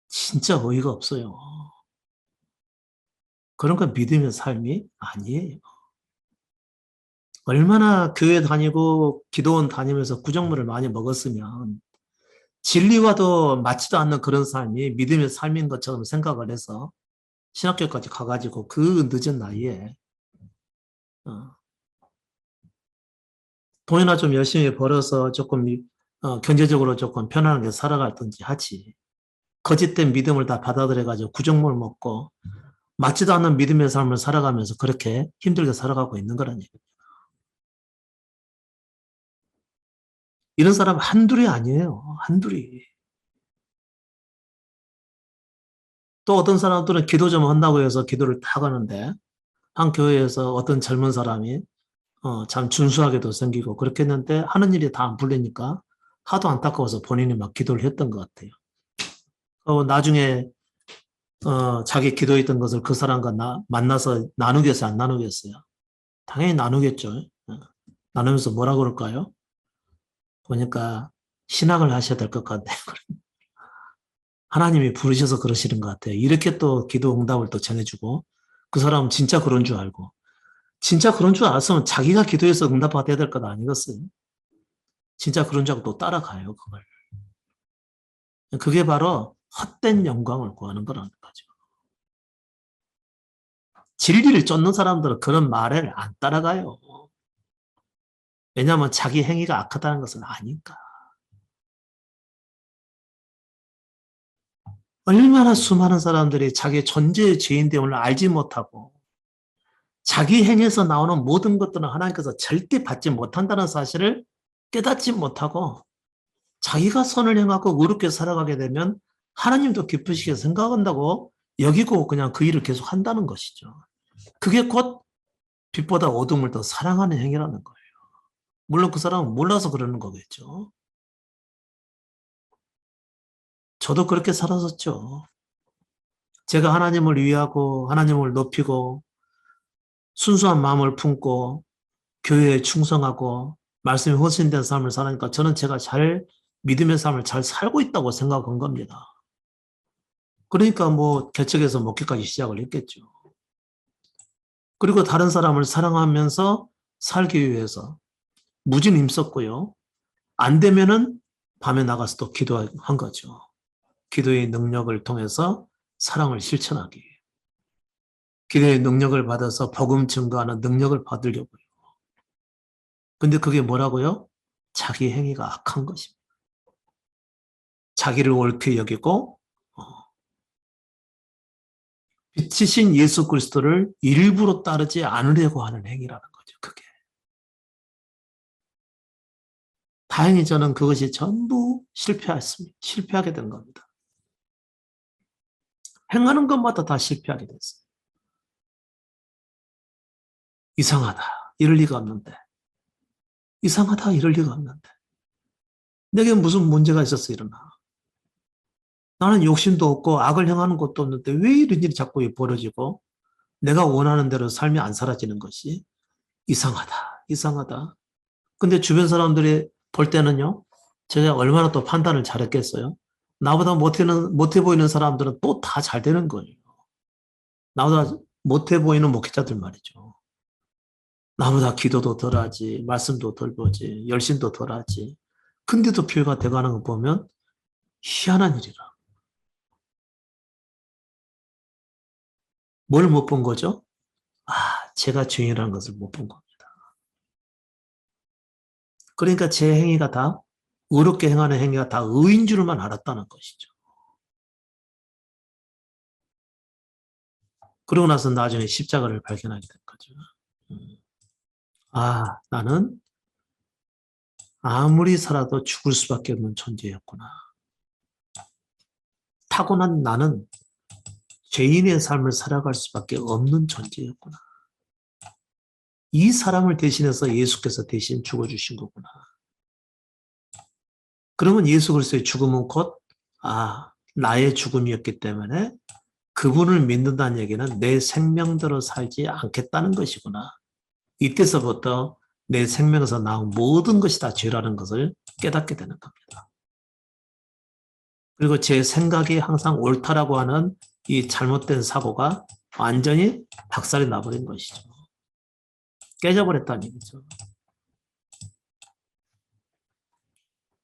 진짜 어이가 없어요. 그런 건 믿음의 삶이 아니에요. 얼마나 교회 다니고 기도원 다니면서 구정물을 많이 먹었으면 진리와도 맞지도 않는 그런 삶이 믿음의 삶인 것처럼 생각을 해서 신학교까지 가가지고 그 늦은 나이에 어, 돈이나 좀 열심히 벌어서 조금 경제적으로 조금 편안하게 살아갈든지 하지. 거짓된 믿음을 다 받아들여가지고 구정물 먹고 맞지도 않는 믿음의 삶을 살아가면서 그렇게 힘들게 살아가고 있는 거라니. 이런 사람 한둘이 아니에요. 한둘이. 또 어떤 사람들은 기도 좀 한다고 해서 기도를 딱 하는데 한 교회에서 어떤 젊은 사람이 참 준수하게도 생기고 그렇게 했는데 하는 일이 다 안 풀리니까 하도 안타까워서 본인이 막 기도를 했던 것 같아요. 나중에 자기 기도했던 것을 그 사람과 만나서 나누겠어요? 안 나누겠어요? 당연히 나누겠죠. 나누면서 뭐라 그럴까요? 보니까 신학을 하셔야 될 것 같아요. 하나님이 부르셔서 그러시는 것 같아요. 이렇게 또 기도 응답을 또 전해주고 그 사람은 진짜 그런 줄 알고 진짜 그런 줄 알았으면 자기가 기도해서 응답받아야 될 것 아니겠어요? 진짜 그런 줄 알고 또 따라가요, 그걸. 그게 바로 헛된 영광을 구하는 거라는 거죠. 진리를 쫓는 사람들은 그런 말을 안 따라가요. 왜냐하면 자기 행위가 악하다는 것을 아니까. 얼마나 수많은 사람들이 자기 존재의 죄인됨을 알지 못하고 자기 행에서 나오는 모든 것들은 하나님께서 절대 받지 못한다는 사실을 깨닫지 못하고 자기가 선을 행하고 의롭게 살아가게 되면 하나님도 기쁘시게 생각한다고 여기고 그냥 그 일을 계속 한다는 것이죠. 그게 곧 빛보다 어둠을 더 사랑하는 행위라는 거예요. 물론 그 사람은 몰라서 그러는 거겠죠. 저도 그렇게 살았었죠. 제가 하나님을 위하고 하나님을 높이고 순수한 마음을 품고 교회에 충성하고 말씀에 헌신된 삶을 살으니까 저는 제가 잘 믿음의 삶을 잘 살고 있다고 생각한 겁니다. 그러니까 뭐 개척에서 목회까지 시작을 했겠죠. 그리고 다른 사람을 사랑하면서 살기 위해서 무진 힘썼고요. 안 되면은 밤에 나가서 또 기도한 거죠. 기도의 능력을 통해서 사랑을 실천하기. 기도의 능력을 받아서 복음 증거하는 능력을 받으려고요. 근데 그게 뭐라고요? 자기 행위가 악한 것입니다. 자기를 옳게 여기고 빛이신 예수 그리스도를 일부러 따르지 않으려고 하는 행위라는 거죠. 그게. 다행히 저는 그것이 전부 실패하게 된 겁니다. 행하는 것마다 다 실패하게 됐어요. 이상하다. 이럴 리가 없는데. 이상하다. 이럴 리가 없는데. 내게 무슨 문제가 있어서 일어나. 나는 욕심도 없고 악을 행하는 것도 없는데 왜 이런 일이 자꾸 벌어지고 내가 원하는 대로 삶이 안 사라지는 것이 이상하다. 이상하다. 근데 주변 사람들이 볼 때는요. 제가 얼마나 또 판단을 잘했겠어요. 나보다 못해 보이는 사람들은 또 다 잘 되는 거예요. 나보다 못해 보이는 목회자들 말이죠. 나보다 기도도 덜하지, 말씀도 덜 보지, 열심도 덜하지. 근데도 교회가 돼가는 거 보면 희한한 일이라. 뭘 못 본 거죠? 아, 제가 죄인이라는 것을 못 본 겁니다. 그러니까 제 행위가 다, 의롭게 행하는 행위가 다 의인 줄만 알았다는 것이죠. 그러고 나서 나중에 십자가를 발견하게 된 거죠. 나는 아무리 살아도 죽을 수밖에 없는 존재였구나. 타고난 나는 죄인의 삶을 살아갈 수밖에 없는 존재였구나. 이 사람을 대신해서 예수께서 대신 죽어주신 거구나. 그러면 예수 그리스도의 죽음은 곧 나의 죽음이었기 때문에 그분을 믿는다는 얘기는 내 생명대로 살지 않겠다는 것이구나. 이때서부터 내 생명에서 나온 모든 것이 다 죄라는 것을 깨닫게 되는 겁니다. 그리고 제 생각이 항상 옳다라고 하는 이 잘못된 사고가 완전히 박살이 나버린 것이죠. 깨져버렸다는 얘기죠.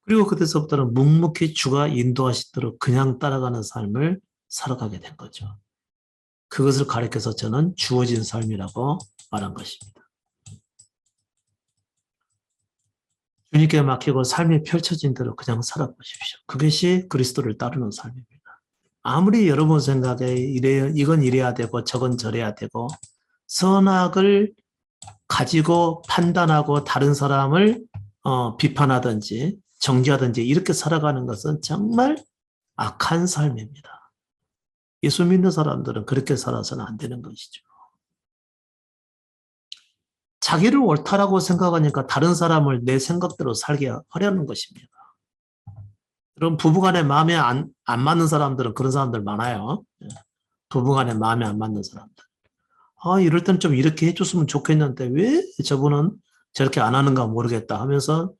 그리고 그때서부터는 묵묵히 주가 인도하시도록 그냥 따라가는 삶을 살아가게 된 거죠. 그것을 가리켜서 저는 주어진 삶이라고 말한 것입니다. 주님께 맡기고 삶이 펼쳐진 대로 그냥 살아보십시오. 그것이 그리스도를 따르는 삶입니다. 아무리 여러분 생각에 이건 이래야 되고 저건 저래야 되고 선악을 가지고 판단하고 다른 사람을 비판하든지 정죄하든지 이렇게 살아가는 것은 정말 악한 삶입니다. 예수 믿는 사람들은 그렇게 살아서는 안 되는 것이죠. 자기를 옳다라고 생각하니까 다른 사람을 내 생각대로 살게 하려는 것입니다. 그럼 부부간에 마음에 안 맞는 사람들은 그런 사람들 많아요. 부부간에 마음에 안 맞는 사람들. 이럴 땐 좀 이렇게 해줬으면 좋겠는데 왜 저분은 저렇게 안 하는가 모르겠다 하면서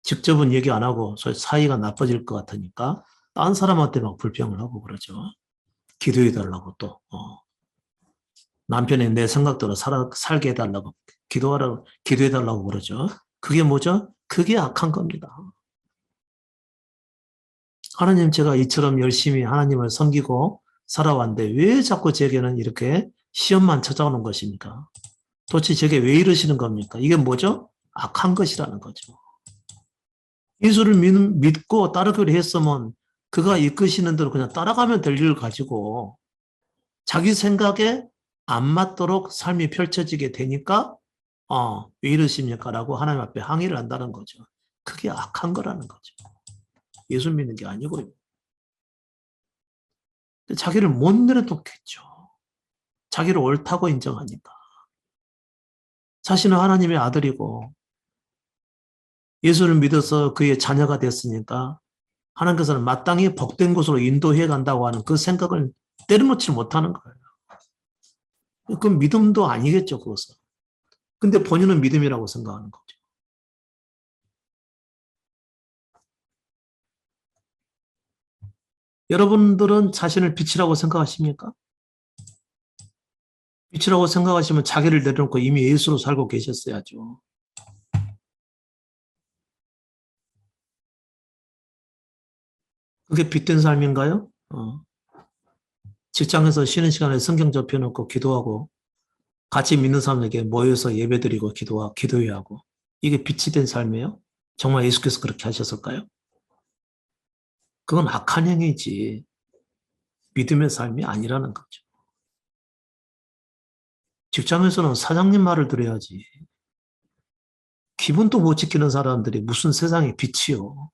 직접은 얘기 안 하고 사이가 나빠질 것 같으니까 딴 사람한테 막 불평을 하고 그러죠. 기도해 달라고 또. 남편이 내 생각대로 살게 해달라고 기도해 달라고 그러죠. 그게 뭐죠? 그게 악한 겁니다. 하나님, 제가 이처럼 열심히 하나님을 섬기고 살아왔는데 왜 자꾸 제게는 이렇게 시험만 찾아오는 것입니까? 도대체 제게 왜 이러시는 겁니까? 이게 뭐죠? 악한 것이라는 거죠. 예수를 믿고 따르기로 했으면 그가 이끄시는 대로 그냥 따라가면 될 일을 가지고 자기 생각에 안 맞도록 삶이 펼쳐지게 되니까 왜 이러십니까? 라고 하나님 앞에 항의를 한다는 거죠. 그게 악한 거라는 거죠. 예수 믿는 게 아니고요. 자기를 못 내려놓겠죠. 자기를 옳다고 인정하니까. 자신은 하나님의 아들이고 예수를 믿어서 그의 자녀가 됐으니까 하나님께서는 마땅히 복된 곳으로 인도해 간다고 하는 그 생각을 때려놓지 못하는 거예요. 그 믿음도 아니겠죠, 그것은. 근데 본인은 믿음이라고 생각하는 거죠. 여러분들은 자신을 빛이라고 생각하십니까? 빛이라고 생각하시면 자기를 내려놓고 이미 예수로 살고 계셨어야죠. 그게 빛된 삶인가요? 직장에서 쉬는 시간에 성경 접혀놓고 기도하고 같이 믿는 사람에게 모여서 예배드리고 기도해야 하고 이게 빛이 된 삶이에요? 정말 예수께서 그렇게 하셨을까요? 그건 악한 행위지 믿음의 삶이 아니라는 거죠. 직장에서는 사장님 말을 들어야지. 기분도 못 지키는 사람들이 무슨 세상의 빛이요.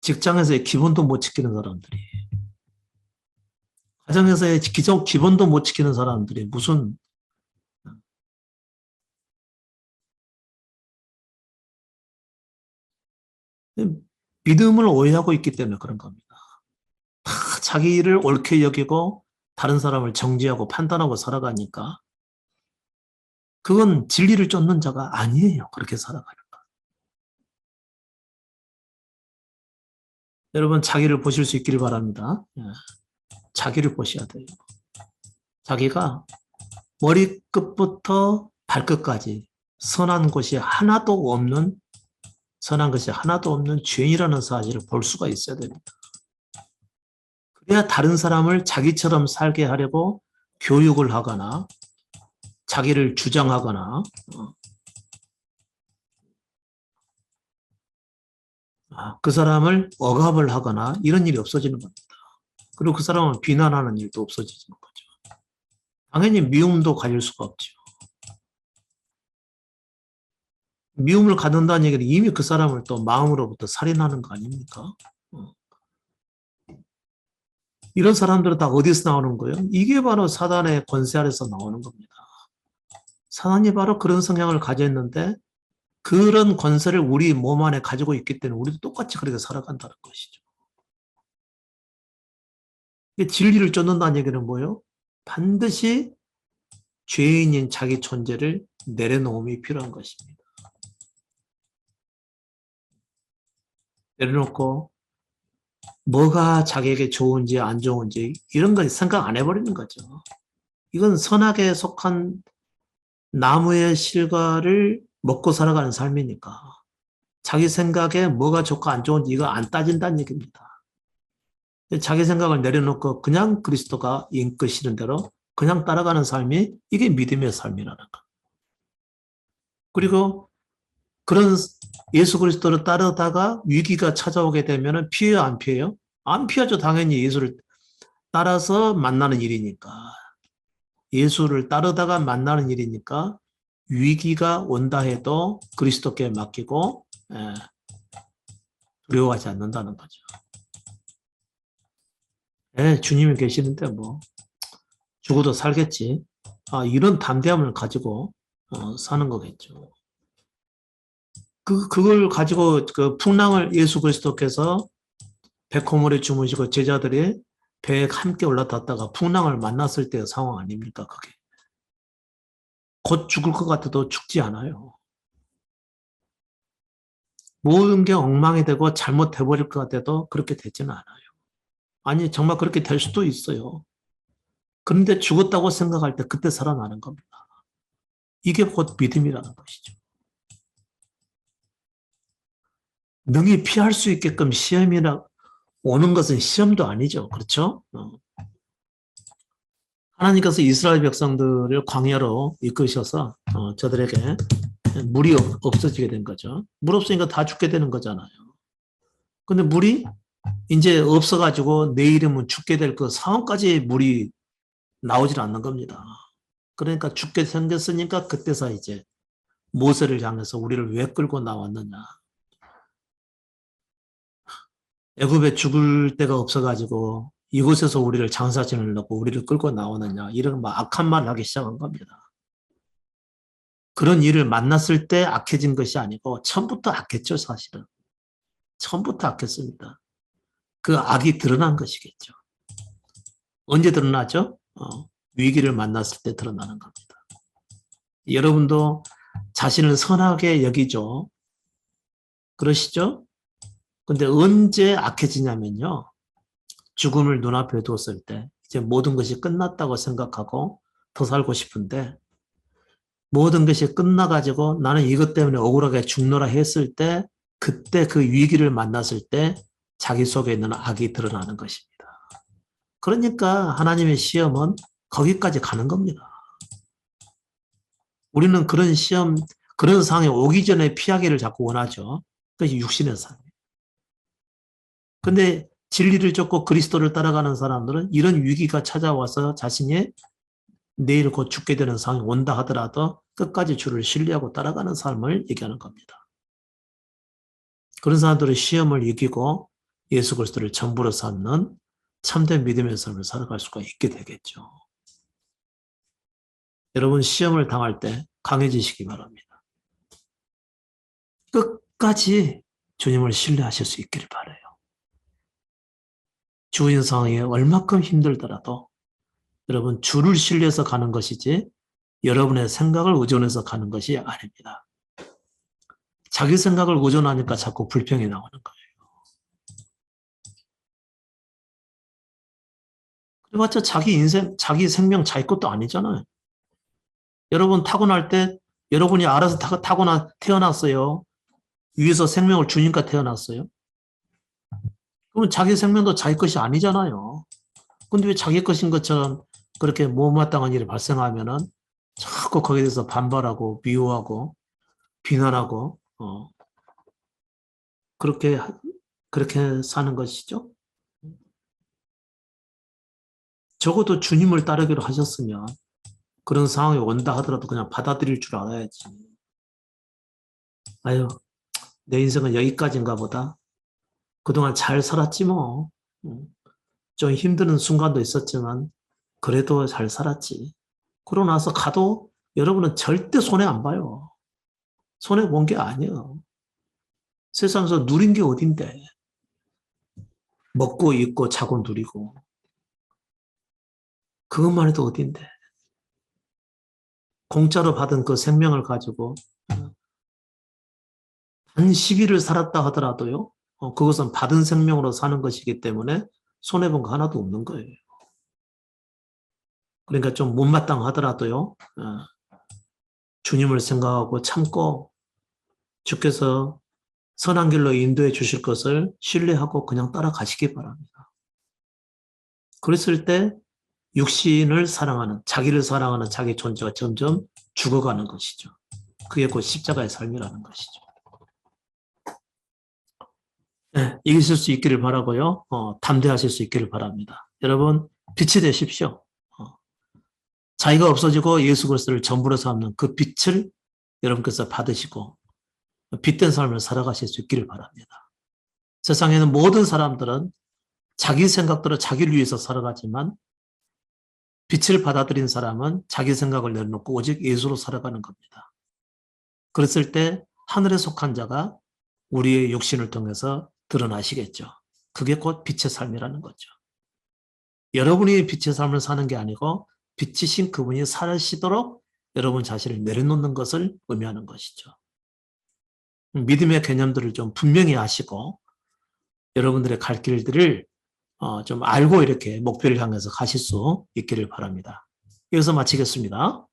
직장에서의 기본도 못 지키는 사람들이, 가정에서의 기본도 못 지키는 사람들이 무슨 믿음을 오해하고 있기 때문에 그런 겁니다. 다 자기를 옳게 여기고 다른 사람을 정죄하고 판단하고 살아가니까 그건 진리를 쫓는 자가 아니에요. 그렇게 살아가는 거. 여러분 자기를 보실 수 있기를 바랍니다. 자기를 보셔야 돼요. 자기가 머리끝부터 발끝까지 선한 것이 하나도 없는 죄인이라는 사실을 볼 수가 있어야 됩니다. 그래야 다른 사람을 자기처럼 살게 하려고 교육을 하거나 자기를 주장하거나 그 사람을 억압을 하거나 이런 일이 없어지는 겁니다. 그리고 그 사람을 비난하는 일도 없어지는 거죠. 당연히 미움도 가질 수가 없죠. 미움을 갖는다는 얘기는 이미 그 사람을 또 마음으로부터 살인하는 거 아닙니까? 이런 사람들은 다 어디서 나오는 거예요? 이게 바로 사단의 권세 아래서 나오는 겁니다. 사단이 바로 그런 성향을 가졌는데 그런 권세를 우리 몸 안에 가지고 있기 때문에 우리도 똑같이 그렇게 살아간다는 것이죠. 진리를 쫓는다는 얘기는 뭐예요? 반드시 죄인인 자기 존재를 내려놓음이 필요한 것입니다. 내려놓고 뭐가 자기에게 좋은지 안 좋은지 이런 거 생각 안 해버리는 거죠. 이건 선악에 속한 나무의 실과를 먹고 살아가는 삶이니까 자기 생각에 뭐가 좋고 안 좋은지 이거 안 따진다는 얘기입니다. 자기 생각을 내려놓고 그냥 그리스도가 이끄시는 대로 그냥 따라가는 삶이 이게 믿음의 삶이라는 거. 그리고 그런 예수 그리스도를 따르다가 위기가 찾아오게 되면 피해요, 안 피해요? 안 피하죠. 당연히 예수를 따라서 만나는 일이니까. 예수를 따르다가 만나는 일이니까 위기가 온다 해도 그리스도께 맡기고 두려워하지 않는다는 거죠. 주님이 계시는데 뭐 죽어도 살겠지. 이런 담대함을 가지고 사는 거겠죠. 그걸 가지고 그 풍랑을 예수 그리스도께서 백호물에 주무시고 제자들이 배에 함께 올라탔다가 풍랑을 만났을 때의 상황 아닙니까? 그게. 곧 죽을 것 같아도 죽지 않아요. 모든 게 엉망이 되고 잘못돼버릴 것 같아도 그렇게 되지는 않아요. 아니 정말 그렇게 될 수도 있어요. 그런데 죽었다고 생각할 때 그때 살아나는 겁니다. 이게 곧 믿음이라는 것이죠. 능히 피할 수 있게끔 시험이나 오는 것은 시험도 아니죠. 그렇죠? 하나님께서 이스라엘 백성들을 광야로 이끄셔서 저들에게 물이 없어지게 된 거죠. 물 없으니까 다 죽게 되는 거잖아요. 근데 물이 이제 없어가지고 내일이면 죽게 될 그 상황까지 물이 나오질 않는 겁니다. 그러니까 죽게 생겼으니까 그때서 이제 모세를 향해서 우리를 왜 끌고 나왔느냐. 애굽에 죽을 데가 없어가지고 이곳에서 우리를 장사진을 넣고 우리를 끌고 나오느냐. 이런 악한 말을 하기 시작한 겁니다. 그런 일을 만났을 때 악해진 것이 아니고 처음부터 악했죠, 사실은. 처음부터 악했습니다. 그 악이 드러난 것이겠죠. 언제 드러나죠? 위기를 만났을 때 드러나는 겁니다. 여러분도 자신을 선하게 여기죠. 그러시죠? 근데 언제 악해지냐면요. 죽음을 눈앞에 두었을 때 이제 모든 것이 끝났다고 생각하고 더 살고 싶은데 모든 것이 끝나가지고 나는 이것 때문에 억울하게 죽노라 했을 때 그때 그 위기를 만났을 때 자기 속에 있는 악이 드러나는 것입니다. 그러니까 하나님의 시험은 거기까지 가는 겁니다. 우리는 그런 시험, 그런 상황이 오기 전에 피하기를 자꾸 원하죠. 그것이 육신의 삶이에요. 근데 진리를 쫓고 그리스도를 따라가는 사람들은 이런 위기가 찾아와서 자신이 내일 곧 죽게 되는 상황이 온다 하더라도 끝까지 주를 신뢰하고 따라가는 삶을 얘기하는 겁니다. 그런 사람들은 시험을 이기고 예수 그리스도를 전부로 삼는 참된 믿음의 삶을 살아갈 수가 있게 되겠죠. 여러분 시험을 당할 때 강해지시기 바랍니다. 끝까지 주님을 신뢰하실 수 있기를 바라요. 주어진 상황이 얼마큼 힘들더라도 여러분 주를 신뢰해서 가는 것이지 여러분의 생각을 의존해서 가는 것이 아닙니다. 자기 생각을 의존하니까 자꾸 불평이 나오는 거예요. 그래봤자 자기 인생, 자기 생명 자기 것도 아니잖아요. 여러분 타고날 때 여러분이 알아서 태어났어요. 위에서 생명을 주니까 태어났어요. 그러면 자기 생명도 자기 것이 아니잖아요. 근데 왜 자기 것인 것처럼 그렇게 못마땅한 일이 발생하면은 자꾸 거기에 대해서 반발하고 미워하고 비난하고 그렇게 사는 것이죠. 적어도 주님을 따르기로 하셨으면 그런 상황이 온다 하더라도 그냥 받아들일 줄 알아야지. 아유, 내 인생은 여기까지인가 보다. 그동안 잘 살았지 뭐. 좀 힘드는 순간도 있었지만 그래도 잘 살았지. 그러고 나서 가도 여러분은 절대 손해 안 봐요. 손해 본 게 아니에요. 세상에서 누린 게 어딘데. 먹고 입고 자고 누리고. 그것만 해도 어딘데. 공짜로 받은 그 생명을 가지고 한 10일을 살았다 하더라도요. 그것은 받은 생명으로 사는 것이기 때문에 손해본 거 하나도 없는 거예요. 그러니까 좀 못마땅하더라도요, 주님을 생각하고 참고 주께서 선한 길로 인도해 주실 것을 신뢰하고 그냥 따라가시기 바랍니다. 그랬을 때 육신을 사랑하는, 자기를 사랑하는 자기 존재가 점점 죽어가는 것이죠. 그게 곧 십자가의 삶이라는 것이죠. 네, 이기실 수 있기를 바라고요. 담대하실 수 있기를 바랍니다. 여러분, 빛이 되십시오. 자기가 없어지고 예수 그리스도를 전부로 삼는 그 빛을 여러분께서 받으시고 빛된 삶을 살아가실 수 있기를 바랍니다. 세상에는 모든 사람들은 자기 생각대로 자기를 위해서 살아가지만 빛을 받아들인 사람은 자기 생각을 내려놓고 오직 예수로 살아가는 겁니다. 그랬을 때 하늘에 속한 자가 우리의 육신을 통해서 드러나시겠죠. 그게 곧 빛의 삶이라는 거죠. 여러분이 빛의 삶을 사는 게 아니고 빛이신 그분이 사시도록 여러분 자신을 내려놓는 것을 의미하는 것이죠. 믿음의 개념들을 좀 분명히 아시고 여러분들의 갈 길들을 좀 알고 이렇게 목표를 향해서 가실 수 있기를 바랍니다. 여기서 마치겠습니다.